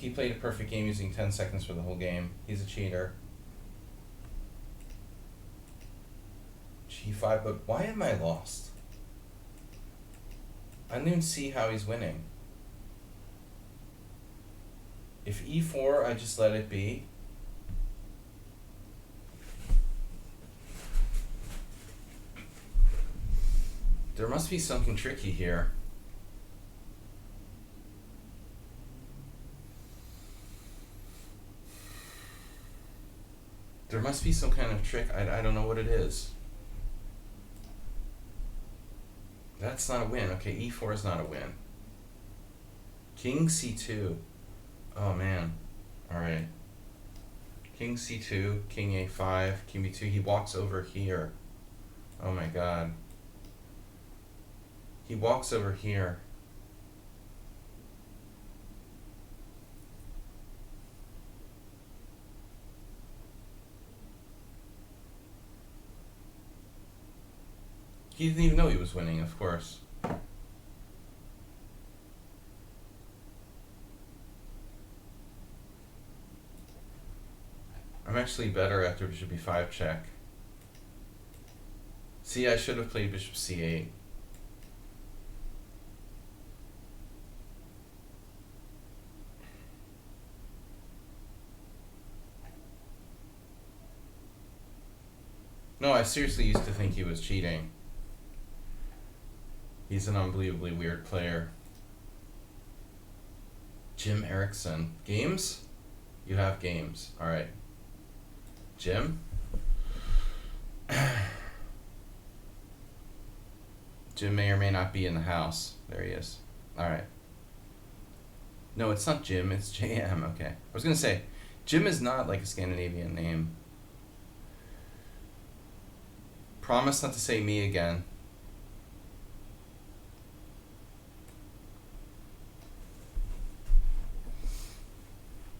he played a perfect game using 10 seconds for the whole game. He's a cheater. G5, but why am I lost? I don't even see how he's winning. If E4, I just let it be. There must be something tricky here. There must be some kind of trick. I don't know what it is. That's not a win. Okay, E4 is not a win. King C2. Oh man. Alright. King C2, King A5, King B2. He walks over here. Oh my god. He walks over here. He didn't even know he was winning, of course. I'm actually better after bishop b5 check. See, I should have played bishop c8. No, I seriously used to think he was cheating. He's an unbelievably weird player. Jim Erickson. Games? You have games. Alright. Jim? Jim may or may not be in the house. There he is. Alright. No, it's not Jim. It's JM. Okay. I was going to say, Jim is not like a Scandinavian name. Promise not to say me again.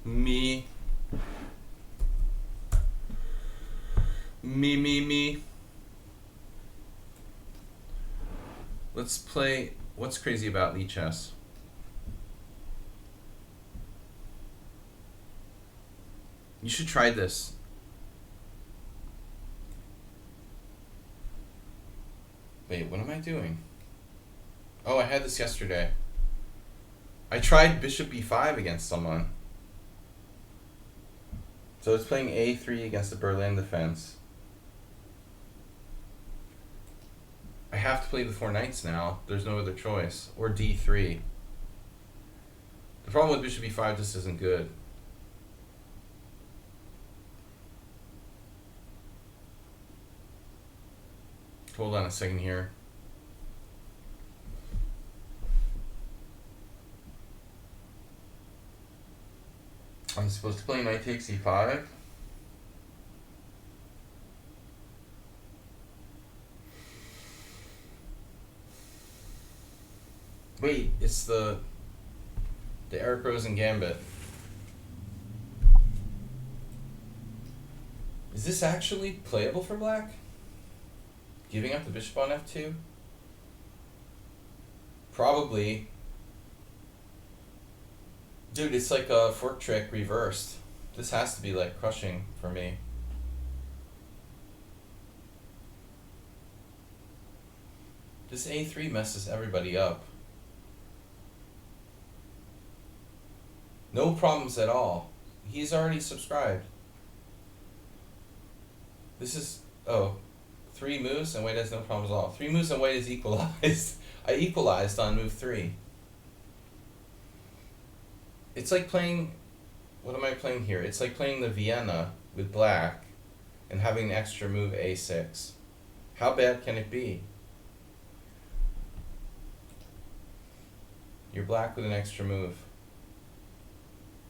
Me. Me. Let's play What's Crazy About Lichess. You should try this. Wait, what am I doing? Oh, I had this yesterday. I tried bishop b5 against someone. So it's playing a3 against the Berlin defense. I have to play the 4 knights now. There's no other choice. Or d3. The problem with bishop b5 just isn't good. Hold on a second here. I'm supposed to play knight takes e5. Wait, it's the Eric Rosen gambit. Is this actually playable for black? Giving up the bishop on f2? Probably. Dude, it's like a fork trick reversed. This has to be like crushing for me. This a3 messes everybody up. No problems at all. He's already subscribed. This is, oh, 3 moves and white has no problems at all. 3 moves and white is equalized. I equalized on move 3. It's like playing, what am I playing here? It's like playing the Vienna with black and having an extra move a6. How bad can it be? You're black with an extra move.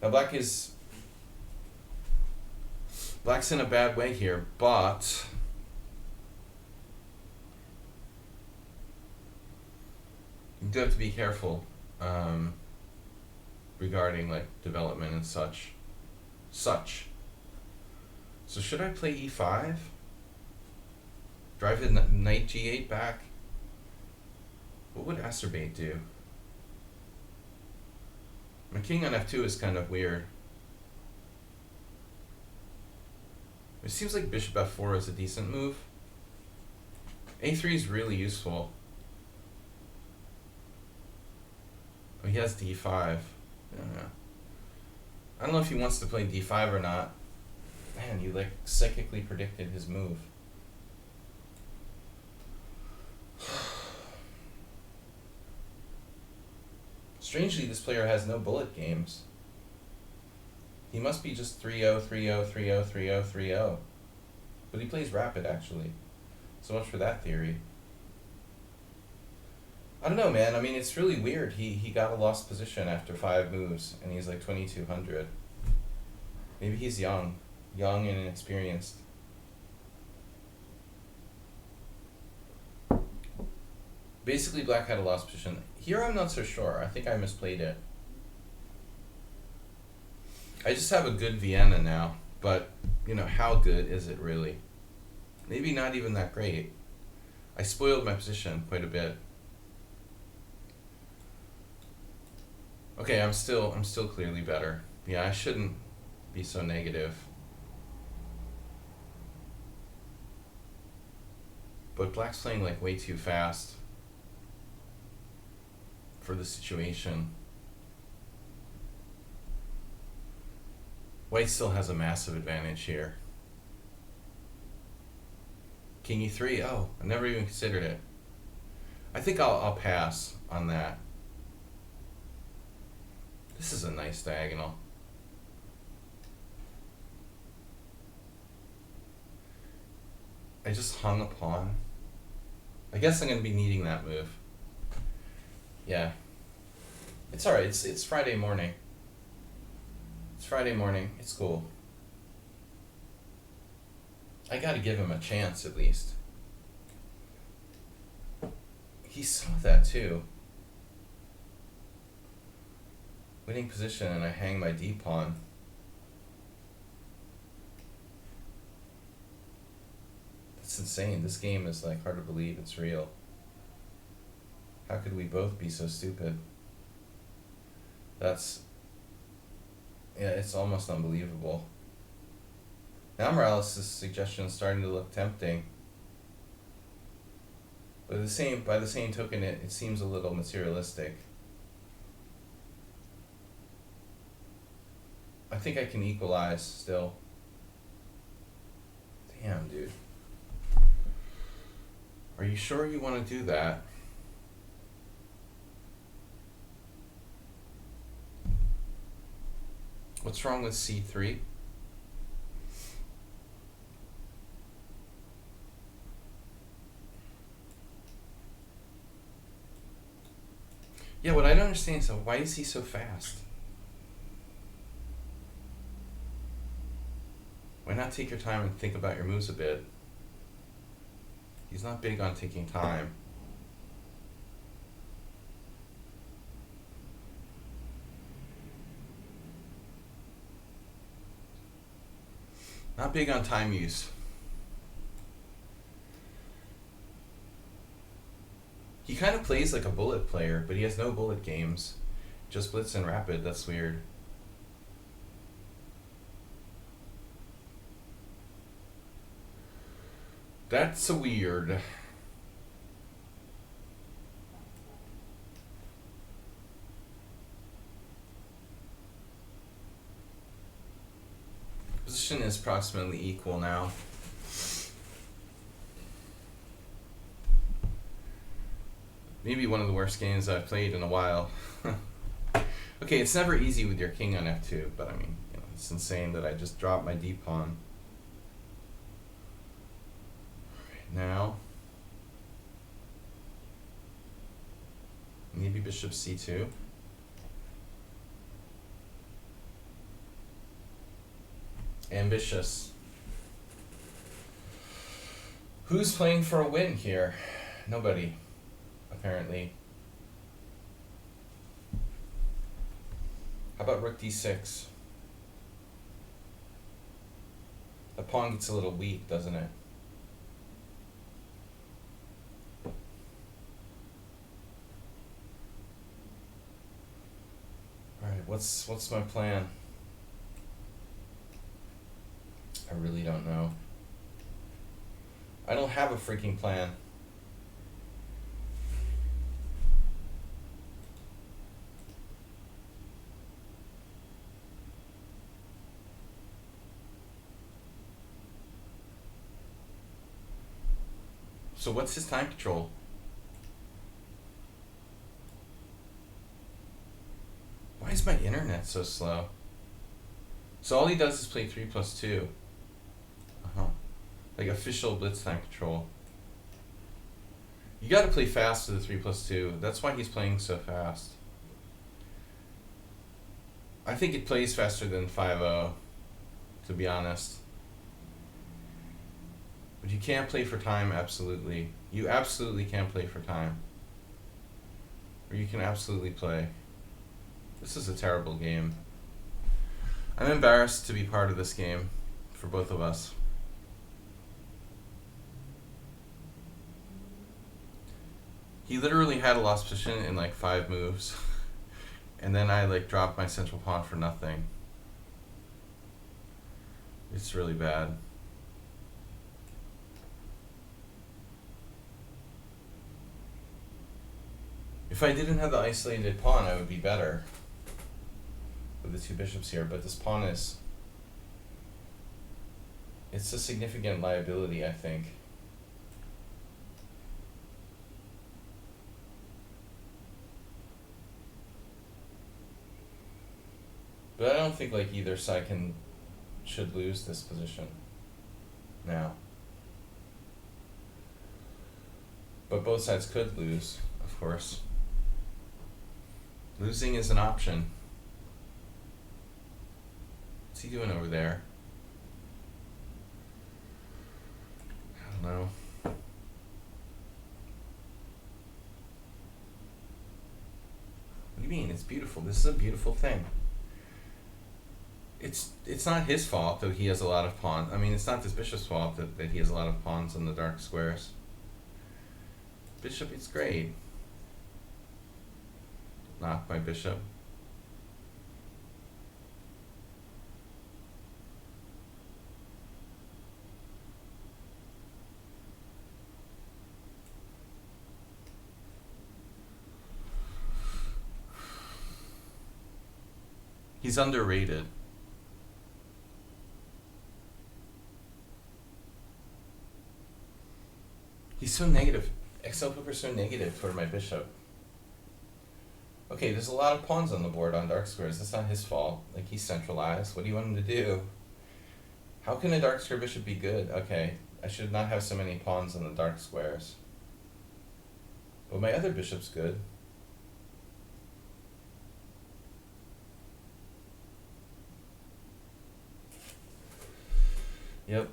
Now black's in a bad way here, but you do have to be careful regarding like development and such. So should I play e5? Drive the knight g8 back? What would Acerbate do? My king on f2 is kind of weird. It seems like bishop f4 is a decent move. a3 is really useful. Oh, he has d5. Yeah. I don't know if he wants to play d5 or not. Man, you like psychically predicted his move. Strangely, this player has no bullet games. He must be just 3-0, 3-0, 3-0, 3-0, 3-0. But he plays rapid, actually. So much for that theory. I don't know, man. I mean, it's really weird. He got a lost position after 5 moves, and he's like 2200. Maybe he's young and inexperienced. Basically, black had a lost position. Here, I'm not so sure. I think I misplayed it. I just have a good Vienna now, but, you know, how good is it really? Maybe not even that great. I spoiled my position quite a bit. Okay, I'm still clearly better. Yeah, I shouldn't be so negative. But black's playing like way too fast for the situation. White still has a massive advantage here. King e3. Oh, I never even considered it. I think I'll pass on that. This is a nice diagonal. I just hung a pawn. I guess I'm going to be needing that move. Yeah. It's alright. It's Friday morning. It's Friday morning. It's cool. I gotta give him a chance at least. He saw that too. Winning position, and I hang my D pawn. That's insane. This game is like hard to believe it's real. How could we both be so stupid? Yeah, it's almost unbelievable. Now Morales' suggestion is starting to look tempting. But by the same token, it seems a little materialistic. I think I can equalize still. Damn, dude. Are you sure you want to do that? What's wrong with c3? Yeah, what I don't understand is why is he so fast? Why not take your time and think about your moves a bit? He's not big on taking time. Not big on time use. He kind of plays like a bullet player, but he has no bullet games. Just blitz and rapid. That's weird. That's weird. Position is approximately equal now. Maybe one of the worst games I've played in a while. Okay, it's never easy with your king on f2, but I mean, you know, it's insane that I just dropped my d pawn. Right, now, maybe bishop c2. Ambitious. Who's playing for a win here? Nobody, apparently. How about rook d6? The pawn gets a little weak, doesn't it? Alright, what's my plan? I really don't know. I don't have a freaking plan. So what's his time control? Why is my internet so slow? So all he does is play 3+2. Like official blitz time control. You gotta play fast to the 3+2. That's why he's playing so fast. I think it plays faster than 5-0, to be honest. But you can't play for time, absolutely. You absolutely can't play for time. Or you can absolutely play. This is a terrible game. I'm embarrassed to be part of this game for both of us. He literally had a lost position in like 5 moves. And then I like dropped my central pawn for nothing. It's really bad. If I didn't have the isolated pawn, I would be better with the 2 bishops here, but this pawn is... It's a significant liability, I think. But I don't think like either side should lose this position now. But both sides could lose, of course. Losing is an option. What's he doing over there? I don't know. What do you mean? It's beautiful. This is a beautiful thing. It's not his fault that he has a lot of pawns. I mean, it's not this bishop's fault that he has a lot of pawns on the dark squares. Bishop, it's great. Knock my bishop. He's underrated. He's so negative. XL Poker's so negative toward my bishop. Okay, there's a lot of pawns on the board on dark squares. That's not his fault. Like, he's centralized. What do you want him to do? How can a dark square bishop be good? Okay, I should not have so many pawns on the dark squares. But my other bishop's good. Yep.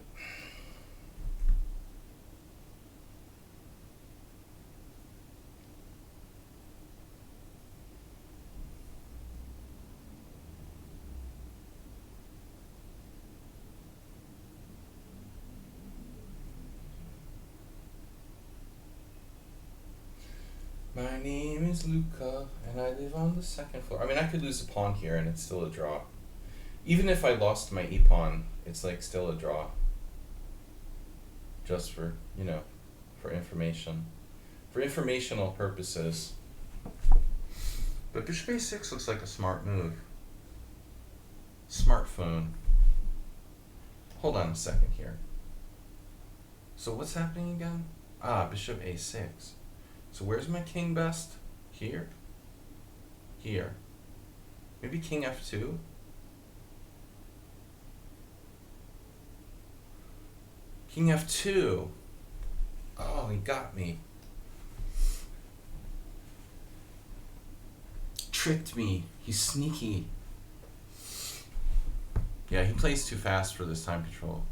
My name is Luca, and I live on the 2nd floor. I mean, I could lose a pawn here, and it's still a draw. Even if I lost my e-pawn, it's like still a draw. Just for, you know, for information. For informational purposes. But bishop a6 looks like a smart move. Smartphone. Hold on a second here. So what's happening again? Ah, bishop a6. So where's my king best? Here? Here. Maybe king f2? King f2. Oh, he got me. Tricked me. He's sneaky. Yeah, he plays too fast for this time control.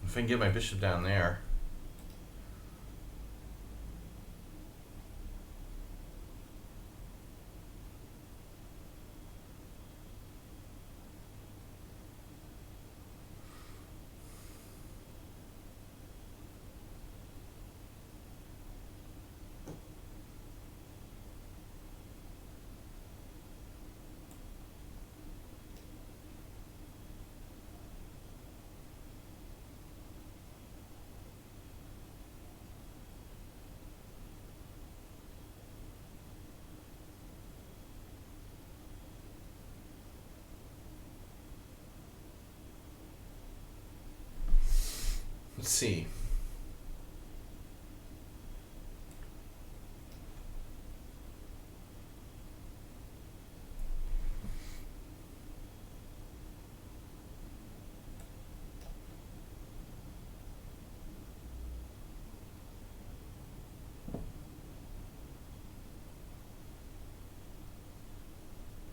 If I can get my bishop down there. Let's see.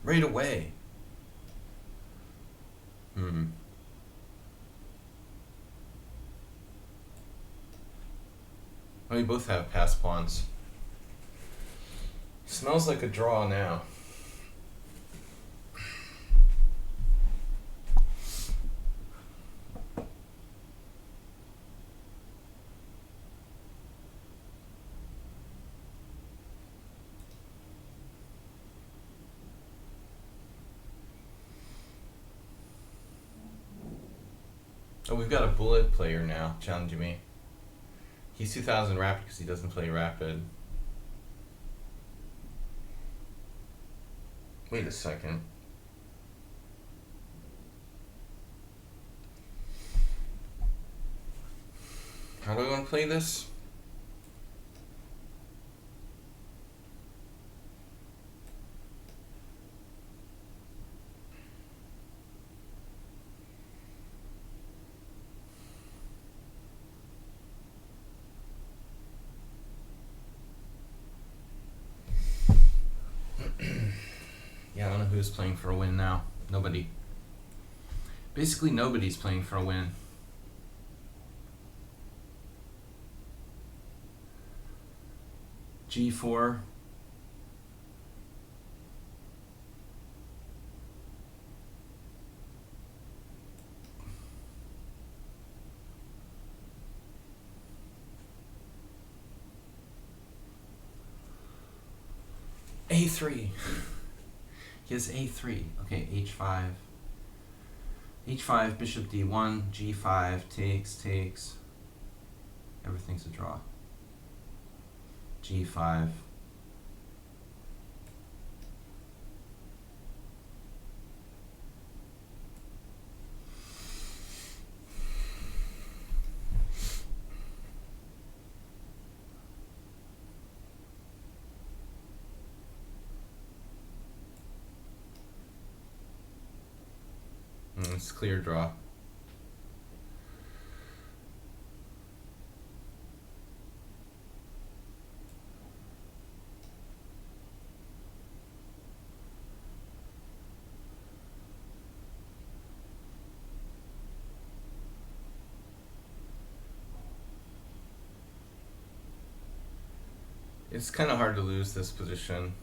Right away. Oh, we both have pass pawns. Smells like a draw now. Oh, we've got a bullet player now challenging me. He's 2000 rapid because he doesn't play rapid. Wait a second. How do I want to play this? Yeah, I don't know who's playing for a win now. Nobody. Basically, nobody's playing for a win. G4. A3. He has A3. Okay, H5. H5, bishop D1, G5, takes. Everything's a draw. G5. It's clear draw. It's kind of hard to lose this position.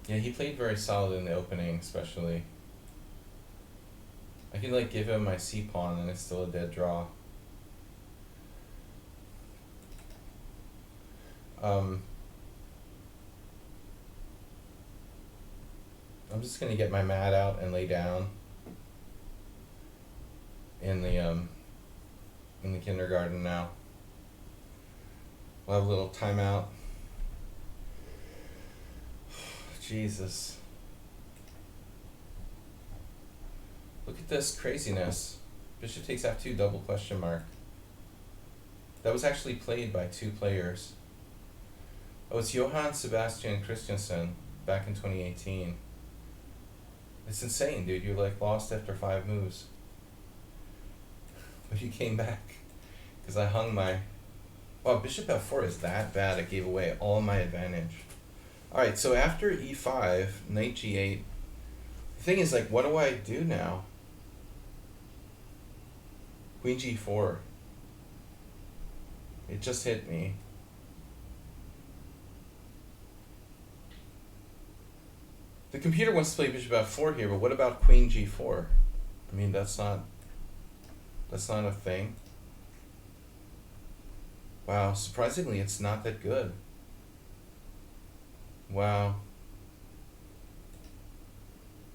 Yeah, he played very solid in the opening, especially. I could like give him my C pawn and it's still a dead draw. I'm just gonna get my mat out and lay down in the kindergarten now. We'll have a little timeout. Jesus. Look at this craziness. Bishop takes F2, double question mark. That was actually played by two players. Oh, it's Johann Sebastian Christensen back in 2018. It's insane, dude. You're like lost after 5 moves. But you came back. Because I hung my... Wow, bishop F4 is that bad. I gave away all my advantage. Alright, so after E5, knight G8. The thing is, like, what do I do now? Queen G4. It just hit me. The computer wants to play bishop F4 here, but what about Queen G4? I mean, that's not a thing. Wow, surprisingly, it's not that good. Wow.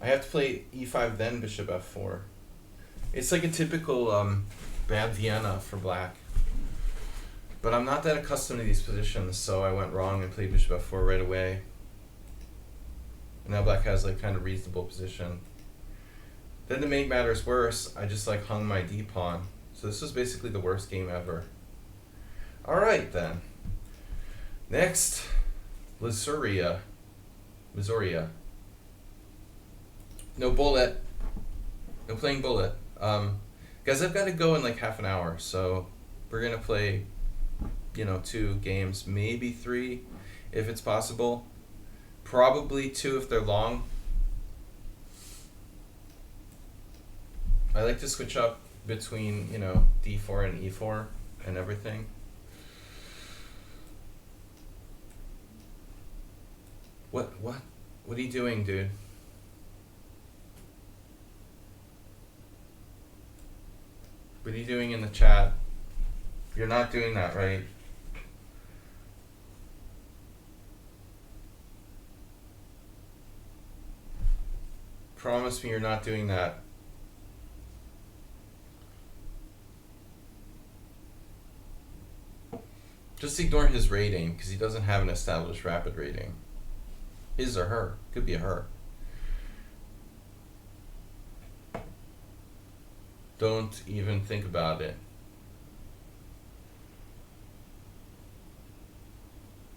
I have to play E5 then bishop F4. It's like a typical bad Vienna for black. But I'm not that accustomed to these positions, so I went wrong and played bishop f4 right away. And now black has like kind of reasonable position. Then to make matters worse, I just like hung my d pawn. So this was basically the worst game ever. Alright then. Next, Missouri. No bullet. No playing bullet. Guys, I've got to go in like half an hour, so we're gonna play, 2 games, maybe 3 if it's possible. Probably 2 if they're long. I like to switch up between, d4 and e4 and everything. What are you doing, dude? What are you doing in the chat? You're not doing that, right? Promise me you're not doing that. Just ignore his rating, because he doesn't have an established rapid rating. His or her. Could be a her. Don't even think about it.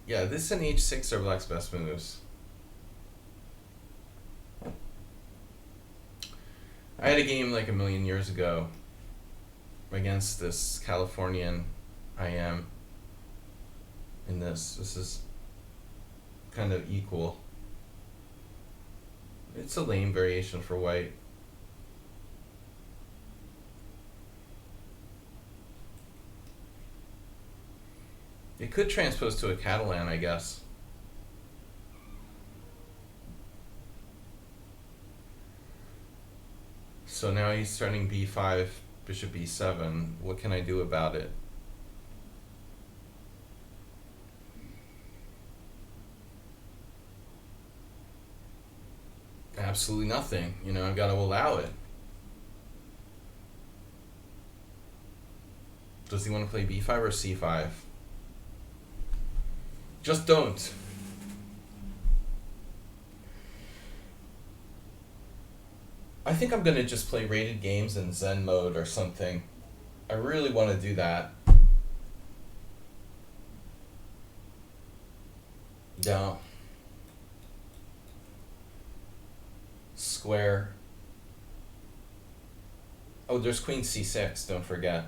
Yeah, this and h6 are black's best moves. I had a game like a million years ago against this Californian IM in this. This is kind of equal. It's a lame variation for white. It could transpose to a Catalan, I guess. So now he's starting b5, bishop b7. What can I do about it? Absolutely nothing. I've got to allow it. Does he want to play b5 or c5? Just don't. I think I'm going to just play rated games in Zen mode or something. I really want to do that. No. Square. Oh, there's queen c6, don't forget.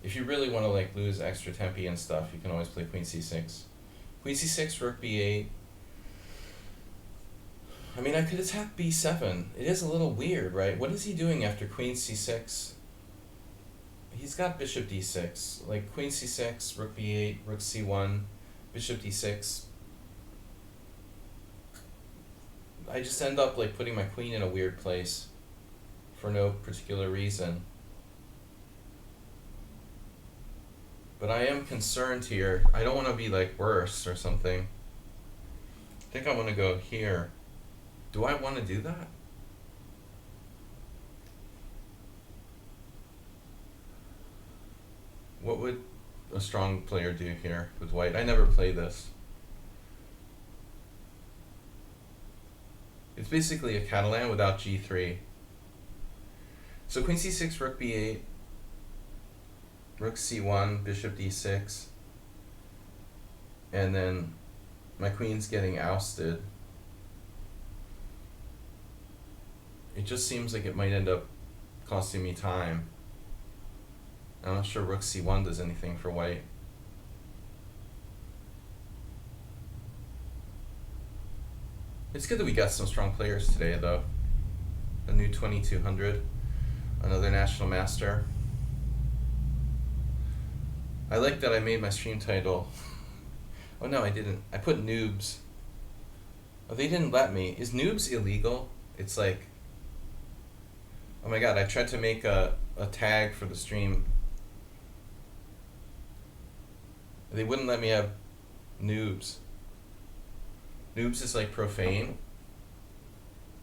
If you really want to lose extra tempi and stuff, you can always play queen c6. Queen c6, rook b8. I mean, I could attack b7. It is a little weird, right? What is he doing after queen c6? He's got bishop d6. Like queen c6, rook b8, rook c1, bishop d6. I just end up putting my queen in a weird place for no particular reason. But I am concerned here. I don't want to be worse or something. I think I want to go here. Do I want to do that? What would a strong player do here with white? I never play this. It's basically a Catalan without g3. So queen c6, rook b8, rook c1, bishop d6, and then my queen's getting ousted. It just seems like it might end up costing me time. I'm not sure rook c1 does anything for white. It's good that we got some strong players today, though. A new 2200, another national master. I like that I made my stream title. Oh no, I didn't. I put noobs. Oh, they didn't let me. Is noobs illegal? It's like, oh my god, I tried to make a tag for the stream. They wouldn't let me have noobs. Noobs is like profane.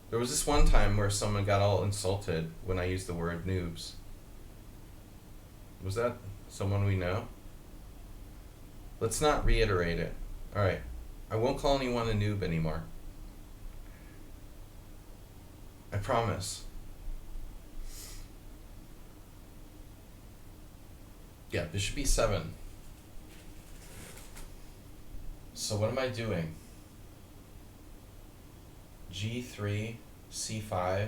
There was this one time where someone got all insulted when I used the word noobs. Was that someone we know? Let's not reiterate it. Alright. I won't call anyone a noob anymore. I promise. Yeah, bishop e7. So what am I doing? G3, C5.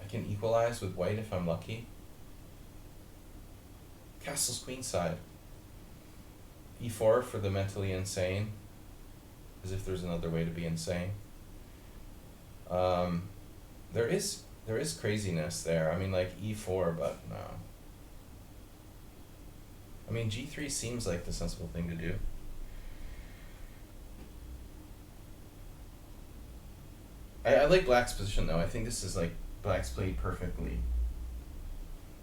I can equalize with white if I'm lucky. Castle's queenside. E4 for the mentally insane. As if there's another way to be insane. There is craziness there. I mean, like E4, but no. I mean, G3 seems like the sensible thing to do. I like black's position though. I think this is like black's played perfectly.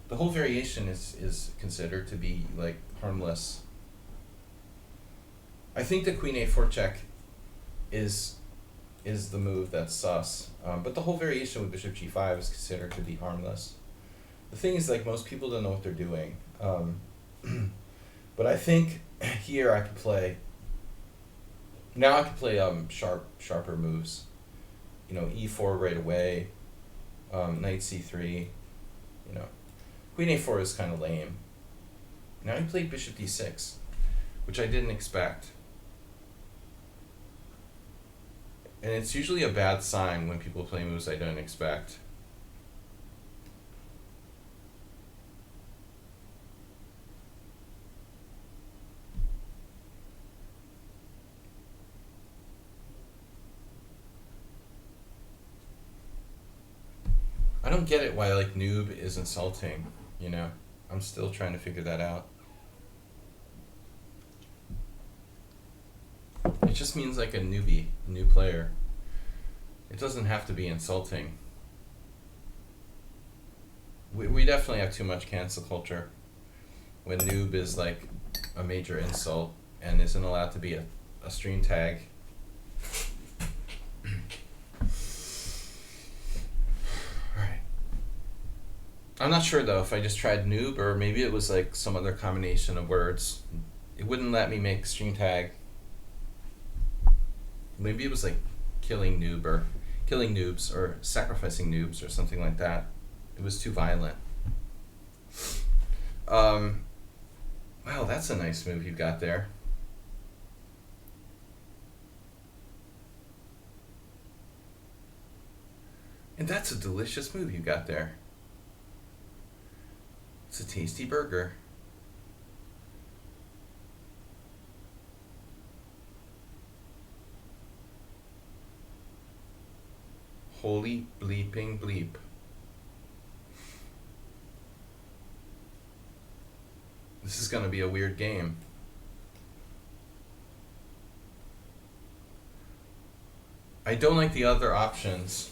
The whole variation is considered to be like harmless. I think the queen a4 check is the move that's sus. But the whole variation with bishop g5 is considered to be harmless. The thing is, like, most people don't know what they're doing. But I think here I could play. Now I could play sharper moves. You know, e4 right away, knight c3. You know, queen a4 is kind of lame. Now he played bishop d6, which I didn't expect. And it's usually a bad sign when people play moves I don't expect. I don't get it why like noob is insulting, you know? I'm still trying to figure that out. It just means like a newbie, a new player. It doesn't have to be insulting. We definitely have too much cancel culture when noob is like a major insult and isn't allowed to be a stream tag. Alright. I'm not sure though if I just tried noob or maybe it was like some other combination of words. It wouldn't let me make stream tag. Maybe it was like killing noobs or sacrificing noobs or something like that. It was too violent. Wow, that's a nice move you got there. And that's a delicious move you got there. It's a tasty burger. Holy bleeping bleep. This is going to be a weird game. I don't like the other options.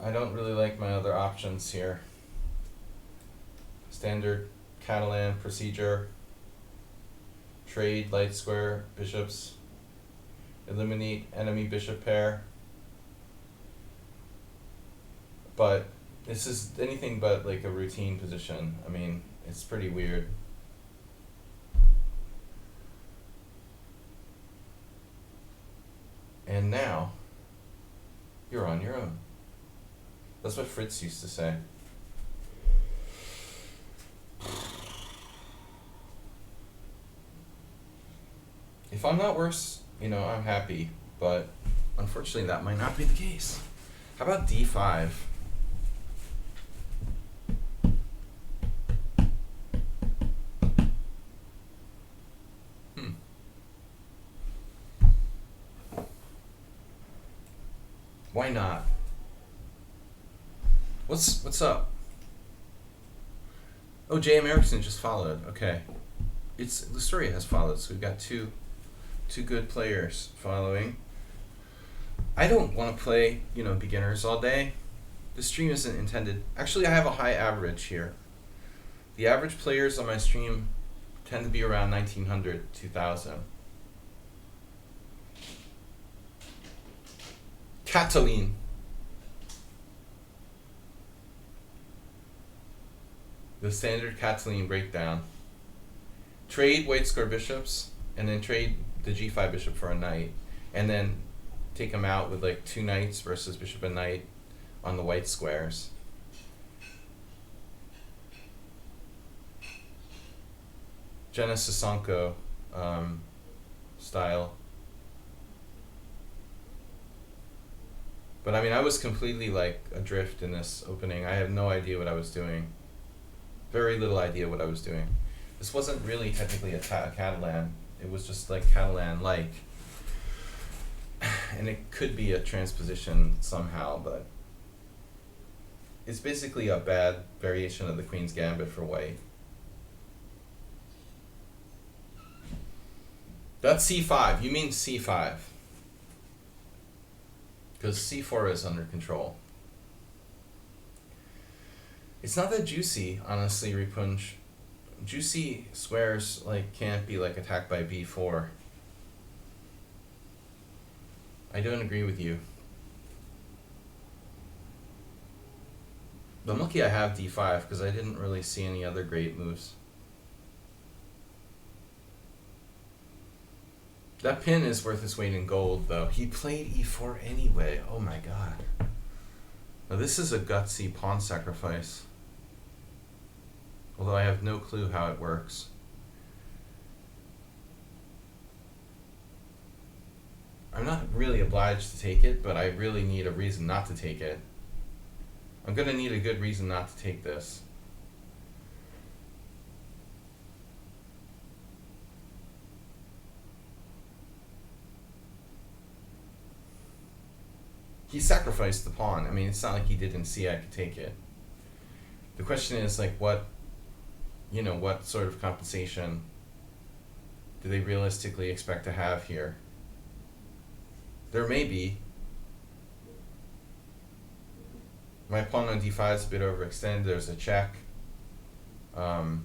I don't really like my other options here. Standard Catalan procedure. Trade, light square, bishops. Eliminate enemy bishop pair. But this is anything but like a routine position. I mean, it's pretty weird. And now, you're on your own. That's what Fritz used to say. If I'm not worse, you know, I'm happy. But unfortunately, that might not be the case. How about d5? Why not? What's up? Oh, J.M. Erickson just followed. Okay, it's Lusteria has followed, so we've got two good players following. I don't want to play, you know, beginners all day. The stream isn't intended. Actually, I have a high average here. The average players on my stream tend to be around 1900, 2000. Cataline. The standard Cataline breakdown. Trade white square bishops, and then trade the g5 bishop for a knight, and then take them out with like 2 knights versus bishop and knight on the white squares. Jenna Sisonko style. But I mean, I was completely like adrift in this opening. I have no idea what I was doing. Very little idea what I was doing. This wasn't really technically a Catalan. It was just like Catalan-like. And it could be a transposition somehow, but it's basically a bad variation of the Queen's Gambit for white. That's c5. You mean c5. Because c4 is under control. It's not that juicy, honestly, Ripunj. Juicy squares like can't be like attacked by b4. I don't agree with you. But I'm lucky I have d5 because I didn't really see any other great moves. That pin is worth its weight in gold, though. He played e4 anyway. Oh my god. Now this is a gutsy pawn sacrifice. Although I have no clue how it works. I'm not really obliged to take it, but I really need a reason not to take it. I'm gonna need a good reason not to take this. He sacrificed the pawn. I mean, it's not like he didn't see I could take it. The question is like what sort of compensation do they realistically expect to have here? There may be. My pawn on d5 is a bit overextended. There's a check. Now,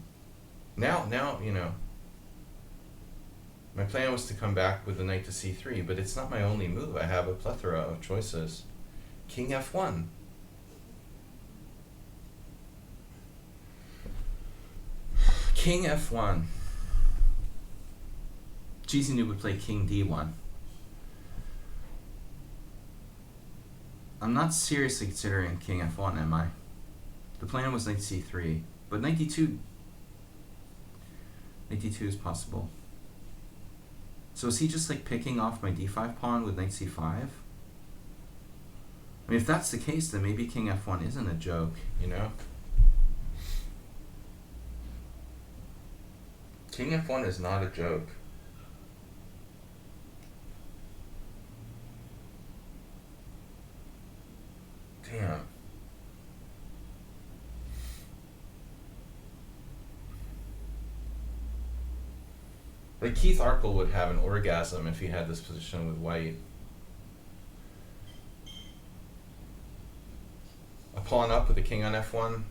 my plan was to come back with the knight to c3, but it's not my only move. I have a plethora of choices. King f1. King f1. Cheesy Noob would play king d1. I'm not seriously considering king f1, am I? The plan was knight c3, but knight d2 is possible. So is he just like picking off my d5 pawn with knight c5? I mean, if that's the case, then maybe king f1 isn't a joke, you know? King f1 is not a joke. Damn. Like Keith Arkle would have an orgasm if he had this position with white. A pawn up with the king on f1.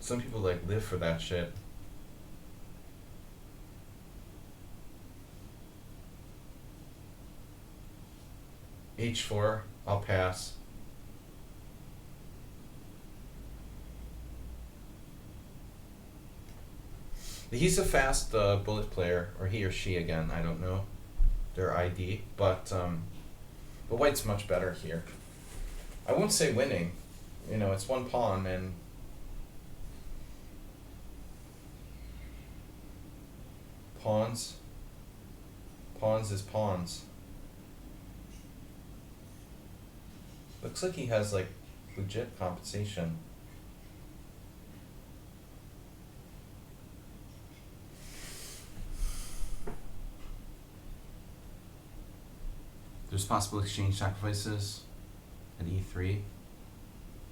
Some people like live for that shit. h4, I'll pass. He's a fast bullet player, or he or she again, I don't know their ID, but white's much better here. I won't say winning, it's one pawn, and pawns is pawns. Looks like he has like legit compensation. There's possible exchange sacrifices at e3.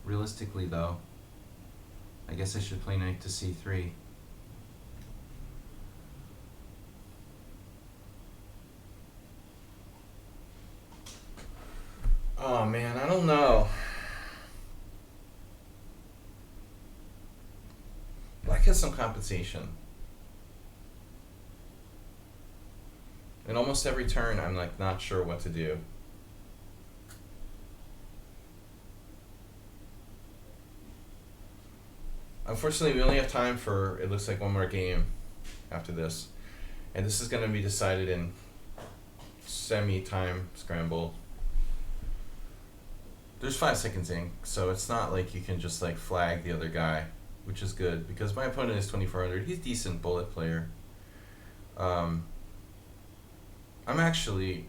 Realistically though, I guess I should play knight to c3. Oh man, I don't know. Black has some compensation. And almost every turn, I'm like not sure what to do. Unfortunately, we only have time for, it looks like, one more game after this. And this is going to be decided in semi-time scramble. There's 5 seconds in, so it's not like you can just like flag the other guy, which is good because my opponent is 2400. He's a decent bullet player. I'm actually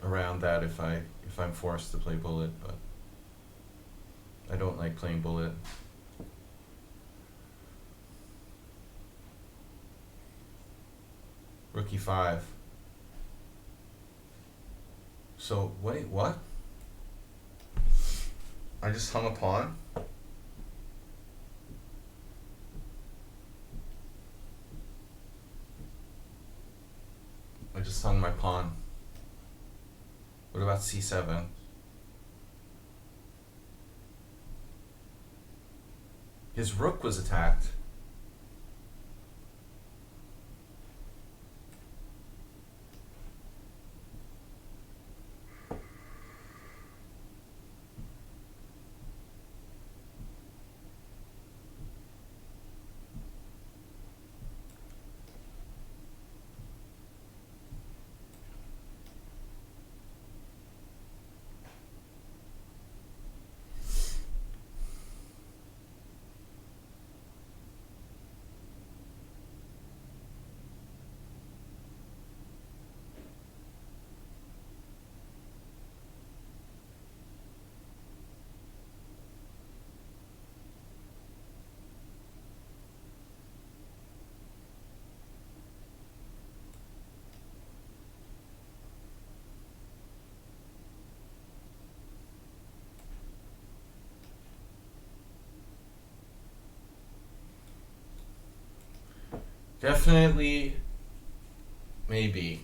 around that if I'm forced to play bullet, but I don't like playing bullet. Rook e5. So wait, what? I just hung a pawn? I just hung my pawn. What about c7? His rook was attacked. Definitely, maybe.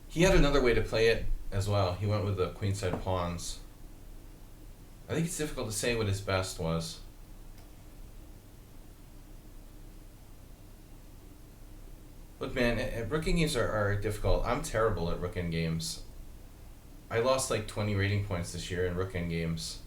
He had another way to play it as well. He went with the queenside pawns. I think it's difficult to say what his best was. Look, man, rook-in games are difficult. I'm terrible at rook-in games. I lost like 20 rating points this year in rook-in games.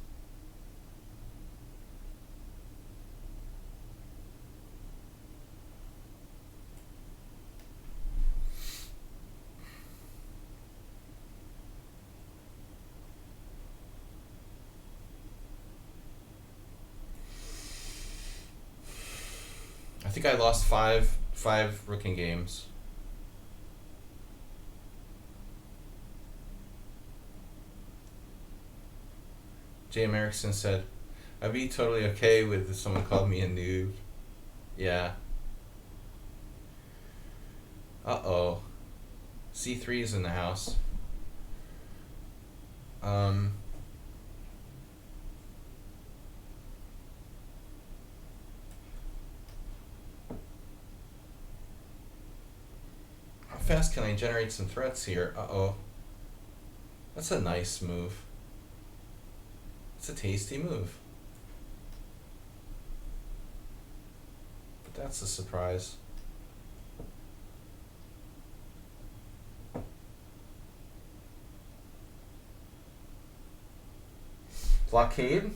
I think I lost five rook-in games. J. M. Erickson said, I'd be totally okay with if someone called me a noob. Yeah. Uh-oh. C3 is in the house. How fast can I generate some threats here? Uh-oh. That's a nice move. It's a tasty move. But that's a surprise. Blockade?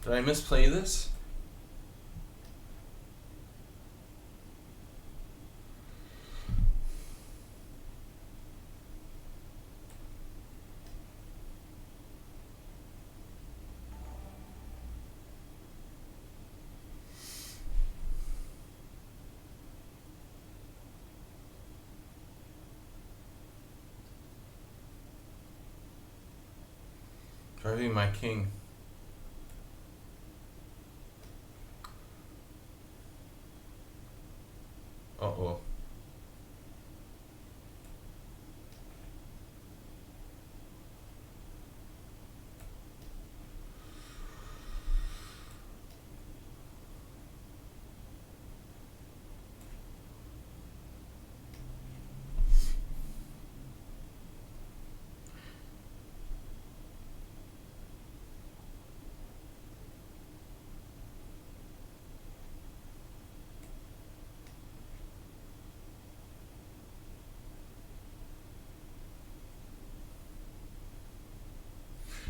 Did I misplay this? Probably my king. Uh-oh.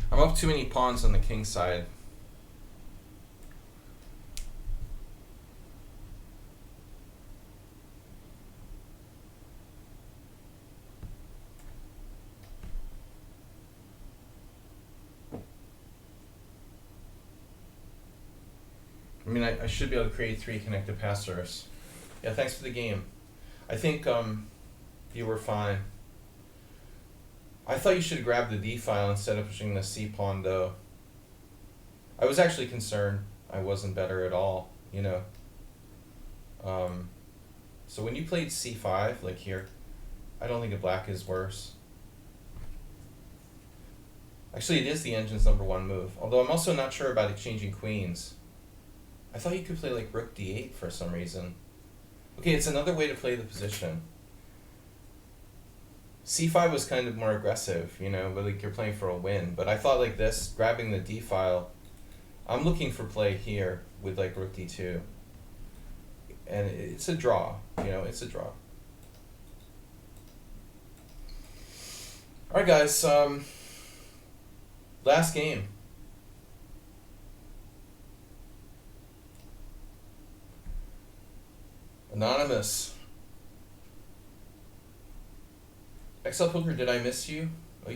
I'm up too many pawns on the king side. I mean, I should be able to create 3 connected passers. Yeah, thanks for the game. I think you were fine. I thought you should grab the D file instead of pushing the C pawn, though. I was actually concerned I wasn't better at all, you know. So when you played C5, like here, I don't think a black is worse. Actually, it is the engine's #1 move. Although I'm also not sure about exchanging queens. I thought you could play like rook d8 for some reason. Okay, it's another way to play the position. C5 was kind of more aggressive, you know, but like you're playing for a win. But I thought like this, grabbing the D file, I'm looking for play here with like rook d2. And it's a draw, you know, it's a draw. Alright guys, last game. Anonymous. XL Poker, did I miss you? Oh,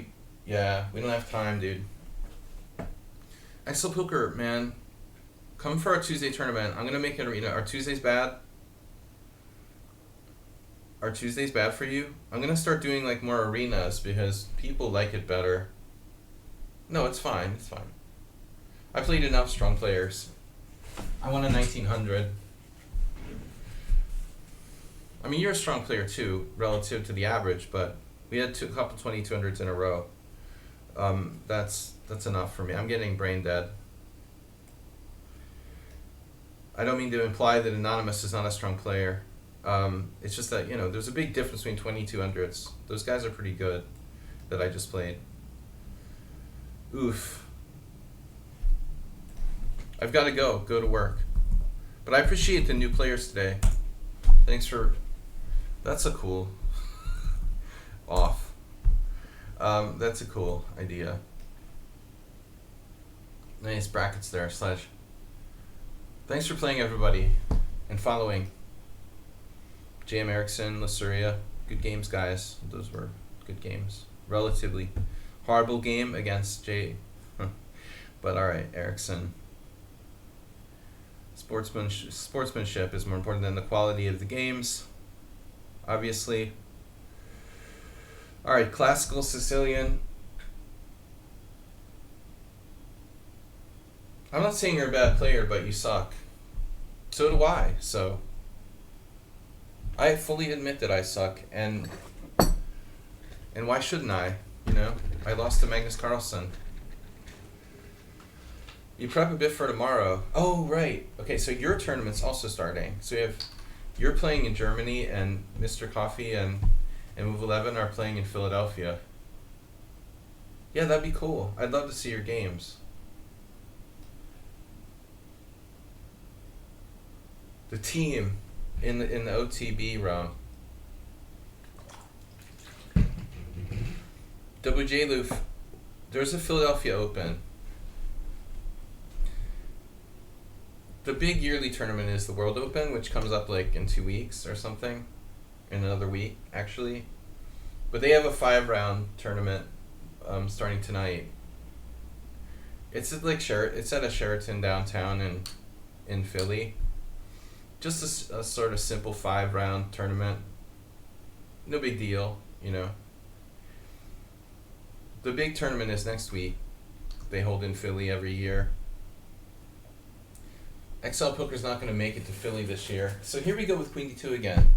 yeah, we don't have time, dude. XL Poker, man, come for our Tuesday tournament. I'm gonna make it arena. Our Tuesday's bad. Our Tuesday's bad for you. I'm gonna start doing like more arenas because people like it better. No, it's fine. It's fine. I played enough strong players. I won a 1900. I mean, you're a strong player too, relative to the average, but we had a couple 2200s in a row. That's enough for me. I'm getting brain dead. I don't mean to imply that Anonymous is not a strong player. It's just that, you know, there's a big difference between 2200s. Those guys are pretty good that I just played. Oof. I've got to go to work. But I appreciate the new players today. Thanks for... That's a cool... off. That's a cool idea. Nice brackets there, Sledge. Thanks for playing, everybody, and following. J.M. Erickson, Lasuria. Good games, guys. Those were good games. Relatively horrible game against J. But alright, Erickson. Sportsmanship is more important than the quality of the games, obviously. Alright, classical Sicilian. I'm not saying you're a bad player, but you suck. So do I, so... I fully admit that I suck, and why shouldn't I, you know? I lost to Magnus Carlsen. You prep a bit for tomorrow. Oh, right. Okay, so your tournament's also starting. So you're playing in Germany, and Mr. Coffee and Move 11 are playing in Philadelphia. Yeah, that'd be cool. I'd love to see your games. The team in the OTB round. WJ Loof, there's a Philadelphia Open. The big yearly tournament is the World Open, which comes up like in 2 weeks or something. In another week, actually. But they have a 5-round tournament starting tonight. It's at it's at a Sheraton downtown in Philly. Just a sort of simple 5-round tournament. No big deal, you know. The big tournament is next week. they hold in Philly every year. XL Poker's not going to make it to Philly this year. So here we go with Queen D2 again.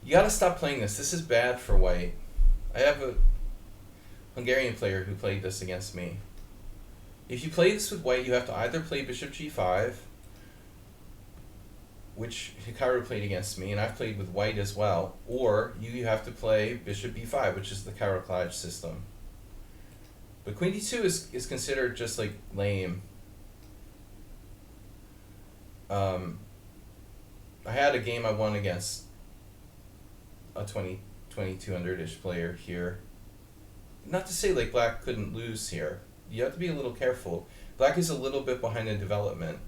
You got to stop playing this. This is bad for white. I have a Hungarian player who played this against me. If you play this with white, you have to either play Bishop G5, which Hikaru played against me, and I've played with white as well, or you have to play Bishop B5, which is the Karo-Klaj system. But Queen D2 is considered just like lame. I had a game I won against a 2200-ish player here. Not to say like black couldn't lose here. You have to be a little careful. Black is a little bit behind in development.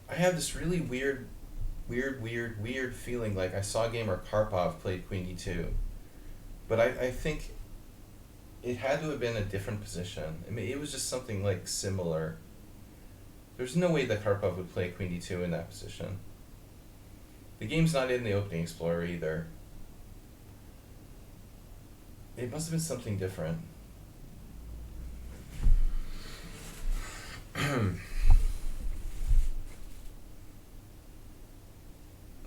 I have this really weird feeling like I saw a game where Karpov played Queen D2. But I think it had to have been a different position. I mean, it was just something like similar. There's no way that Karpov would play Queen D2 in that position. The game's not in the Opening Explorer either. It must have been something different.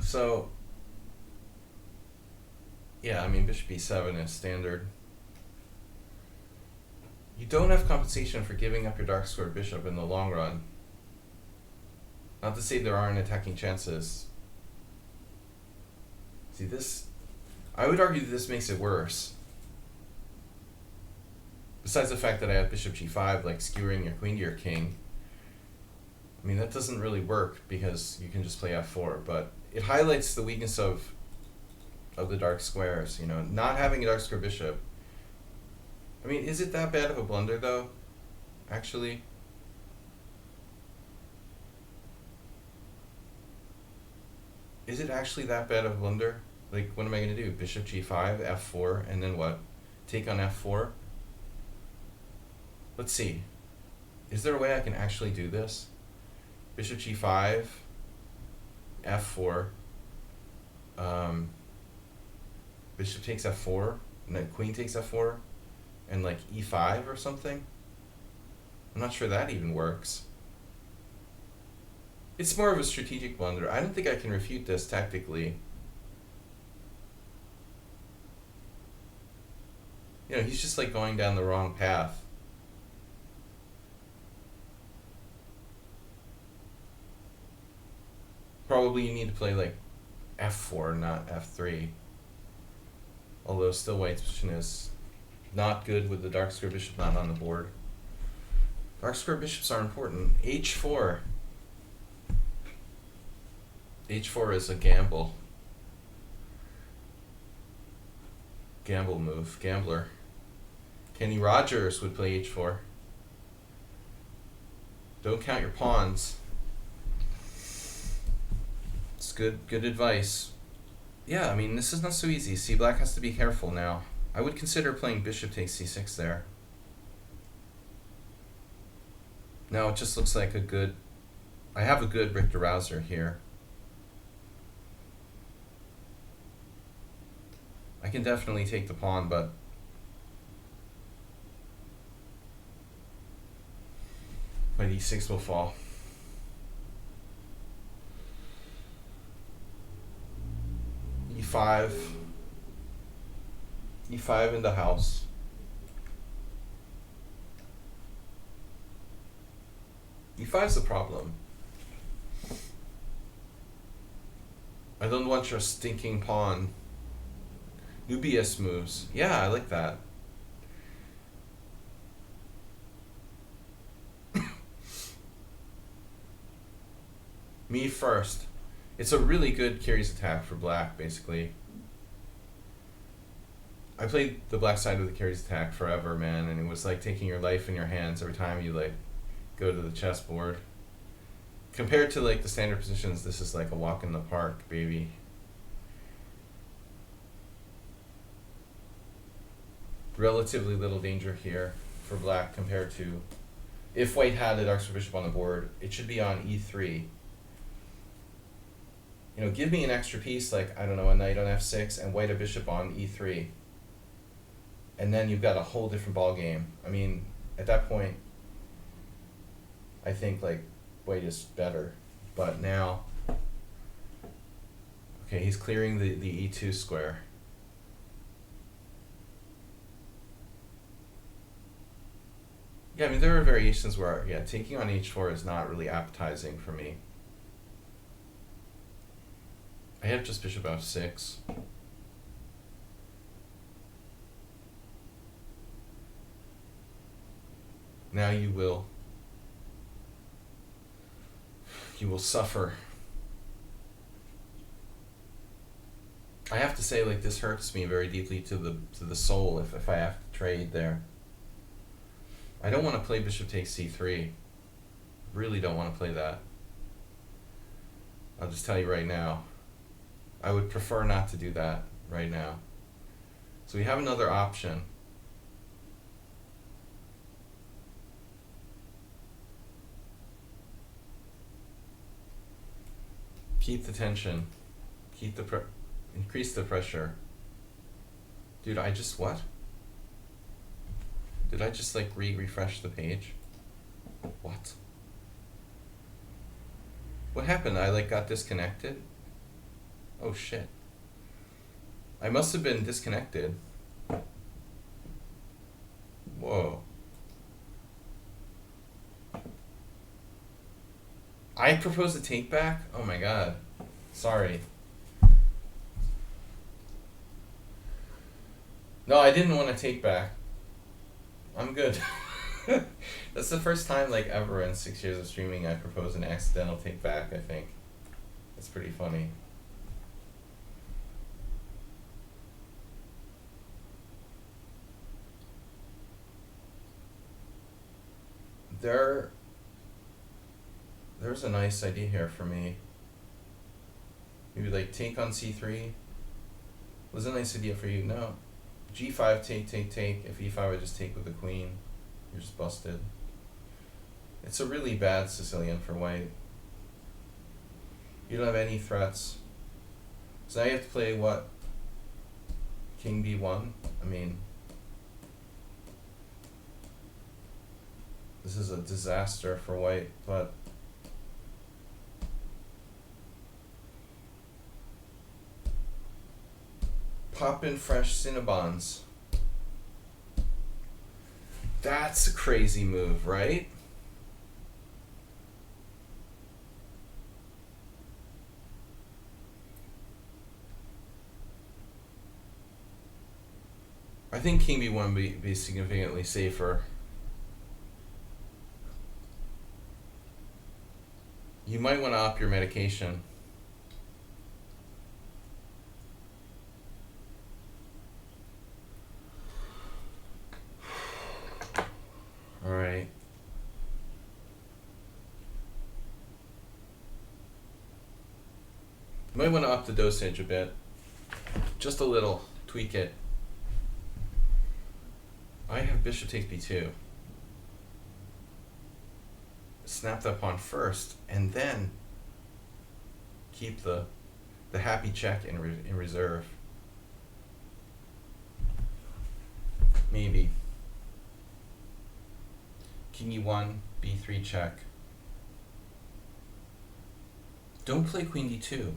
So, yeah, I mean, Bishop B7 is standard. You don't have compensation for giving up your dark square bishop in the long run. Not to say there aren't attacking chances. See, this, I would argue that this makes it worse. Besides the fact that I have Bishop G5, like skewering your queen to your king. I mean, that doesn't really work because you can just play F4, but it highlights the weakness of the dark squares, you know, not having a dark square bishop. I mean, is it that bad of a blunder, though? Actually? Is it actually that bad of a blunder? Like, what am I going to do? Bishop G5, F4, and then what? Take on F4? Let's see. Is there a way I can actually do this? Bishop G5, F4, Bishop takes F4, and then Queen takes F4, and like E5 or something? I'm not sure that even works. It's more of a strategic blunder. I don't think I can refute this tactically. You know, he's just like going down the wrong path. Probably you need to play like F4, not F3. Although still white's position is not good with the dark square bishop not on the board. Dark square bishops are important. H4. H4 is a gamble. Gamble move. Gambler. Kenny Rogers would play H4. Don't count your pawns. It's good advice. Yeah, I mean, this is not so easy. See, black has to be careful now. I would consider playing bishop takes c6 there. Now it just looks like a good... I have a good Richter Rouser here. I can definitely take the pawn, but... my d6 will fall. E5. E5 in the house. E5 is the problem. I don't want your stinking pawn. Nubius moves. Yeah, I like that. Me first. It's a really good curious attack for black, basically. I played the black side with the curious attack forever, man, and it was like taking your life in your hands every time you like go to the chessboard. Compared to like the standard positions, this is like a walk in the park, baby. Relatively little danger here for black compared to if white had a dark square bishop on the board, it should be on e3. You know, give me an extra piece like, I don't know, a knight on f6 and white a bishop on e3. and then you've got a whole different ball game. I mean, at that point, I think like white is better, but now, okay, he's clearing the e2 square. Yeah, I mean there are variations where taking on h4 is not really appetizing for me. I have just bishop f6. Now you will suffer. I have to say, like, this hurts me very deeply to the soul if I have to trade there. I don't want to play bishop takes c3. Really don't want to play that. I'll just tell you right now. I would prefer not to do that right now. So we have another option. Keep the tension. Increase the pressure. Dude, what? Did I just like refresh the page? What? What happened? I like got disconnected? Oh shit. I must have been disconnected. Whoa. I proposed a take back? Oh my god. Sorry. No, I didn't want to take back. I'm good. That's the first time like ever in 6 years of streaming I proposed an accidental take back, I think. That's pretty funny. There's a nice idea here for me. Maybe like take on c3. Was a nice idea for you? No. g5, take. If e5, I just take with the queen. You're just busted. It's a really bad Sicilian for white. You don't have any threats. So now you have to play what? King b1? I mean, this is a disaster for white, but pop in fresh Cinnabons. That's a crazy move, right? I think King b1 be significantly safer. You might want to up your medication. All right. You might want to up the dosage a bit. Just a little. Tweak it. I have bishop takes b2. Snap that pawn first, and then keep the happy check in reserve. Maybe. King e1, b3 check. Don't play queen d2.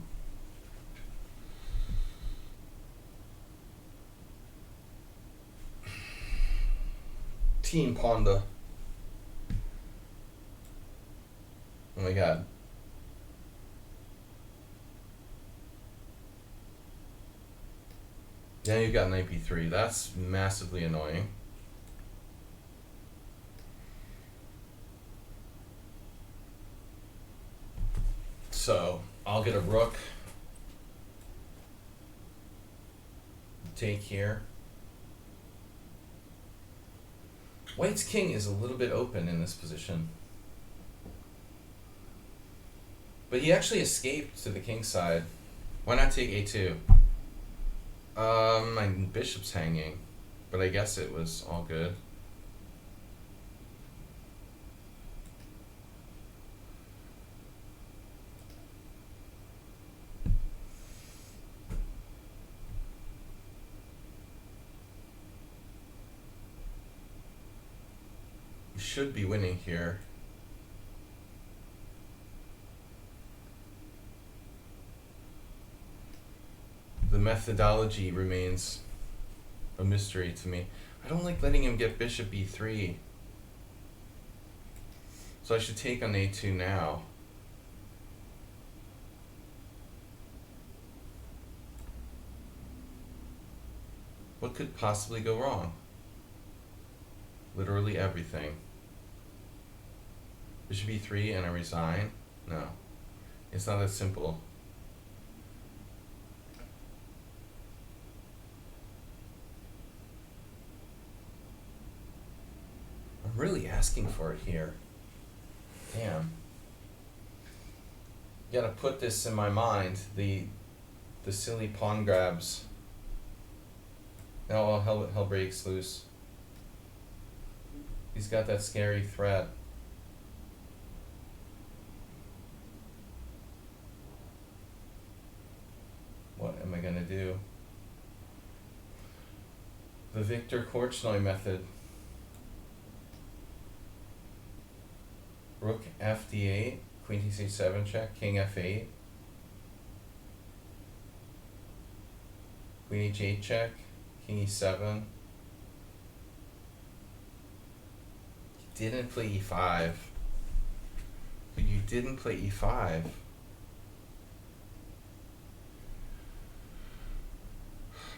Team Ponda. Oh my god. Now you've got knight b3. That's massively annoying. So I'll get a rook. Take here. White's king is a little bit open in this position. But he actually escaped to the king side. Why not take a2? My bishop's hanging, but I guess it was all good. should be winning here. The methodology remains a mystery to me. I don't like letting him get bishop e3. So I should take on a2 now. What could possibly go wrong? Literally everything. Bishop e3 and I resign? No. It's not that simple. I'm really asking for it here. Damn. You gotta put this in my mind, the silly pawn grabs. Now hell breaks loose. He's got that scary threat. What am I gonna do? The Victor Korchnoi method. Rook fd8, queen t6 check, king f8. Queen h8 check, king e7. You didn't play e5. But you didn't play e5.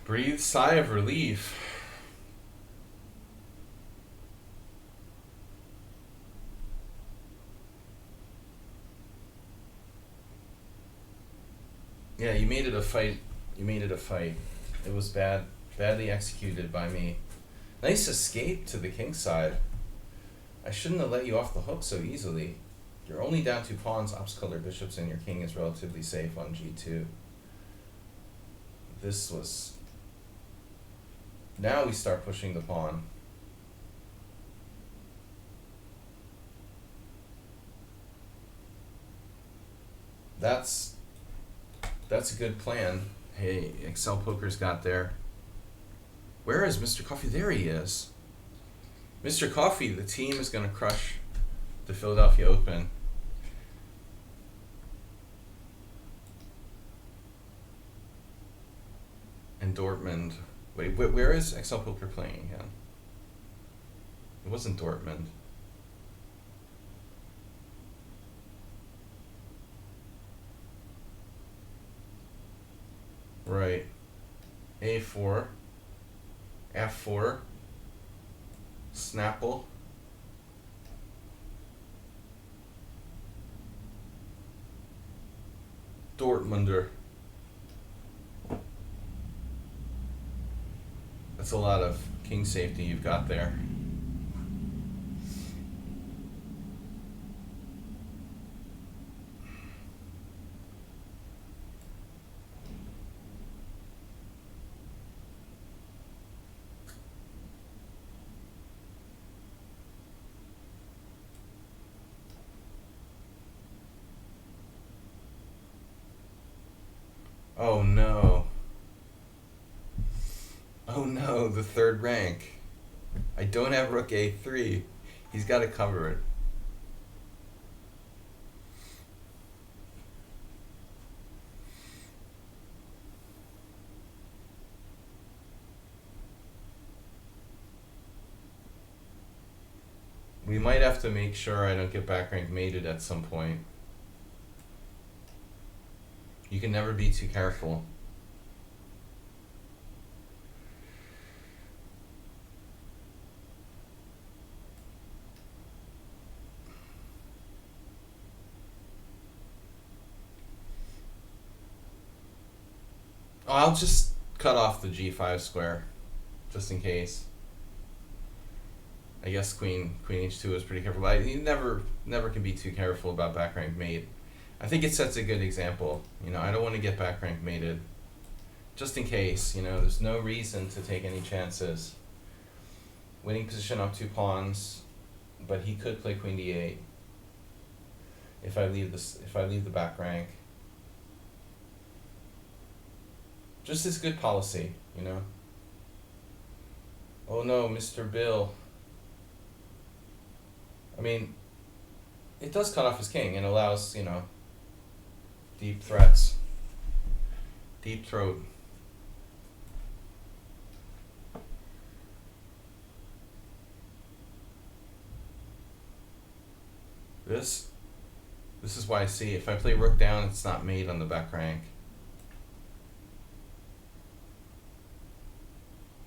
Breathe sigh of relief. Yeah, you made it a fight. You made it a fight. It was badly executed by me. Nice escape to the king side. I shouldn't have let you off the hook so easily. You're only down 2 pawns, ops-colored bishops, and your king is relatively safe on g2. This was... Now we start pushing the pawn. That's a good plan. Hey, Excel Poker's got there. Where is Mr. Coffee? There he is. Mr. Coffee, the team is going to crush the Philadelphia Open. And Dortmund. Wait, where is Excel Poker playing again? It wasn't Dortmund. Right. A4. F4. Snapple. Dortmunder. That's a lot of king safety you've got there. Oh no. Oh no, the third rank. I don't have rook a3. He's got to cover it. We might have to make sure I don't get back rank mated at some point. You can never be too careful. Oh, I'll just cut off the g5 square, just in case. I guess queen h2 is pretty careful. You never can be too careful about back rank mate. I think it sets a good example. You know, I don't want to get back rank mated. Just in case, you know, there's no reason to take any chances. Winning position up 2 pawns, but he could play queen d8 if I leave the back rank. Just as good policy, you know. Oh no, Mr. Bill. mean, it does cut off his king and allows, you know, deep threats. Deep throat. This is why I see if I play rook down, it's not mate on the back rank.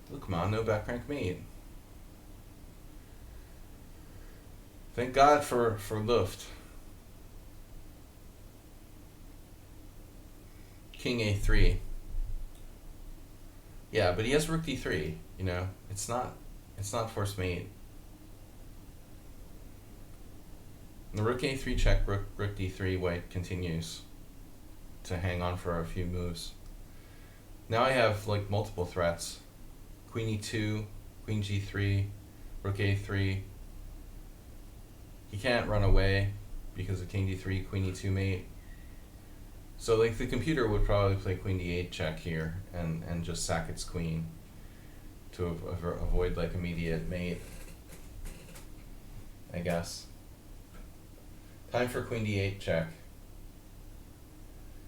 Look, come on, no back rank mate. Thank God for Luft. King A3. Yeah, but he has rook D3, you know. It's not forced mate. The rook A3 check, rook D3, white continues to hang on for a few moves. Now I have like multiple threats. Queen E2, Queen G3, rook A3. He can't run away because of King D3, Queen E2 mate. So like the computer would probably play Queen D8 check here and just sack its queen to avoid like immediate mate, I guess. Time for Queen D8 check.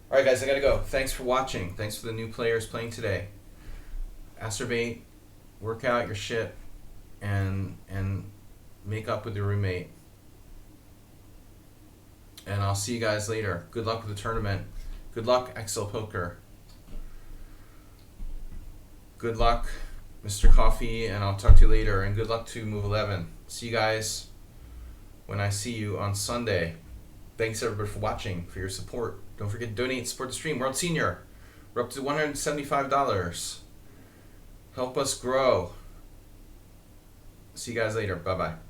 Alright guys, I gotta go. Thanks for watching. Thanks for the new players playing today. Acerbate, work out your shit, and make up with your roommate. And I'll see you guys later. Good luck with the tournament. Good luck, XL Poker. Good luck, Mr. Coffee, and I'll talk to you later. And good luck to Move 11. See you guys when I see you on Sunday. Thanks everybody for watching, for your support. Don't forget to donate and support the stream. World Senior, we're up to $175. Help us grow. See you guys later. Bye-bye.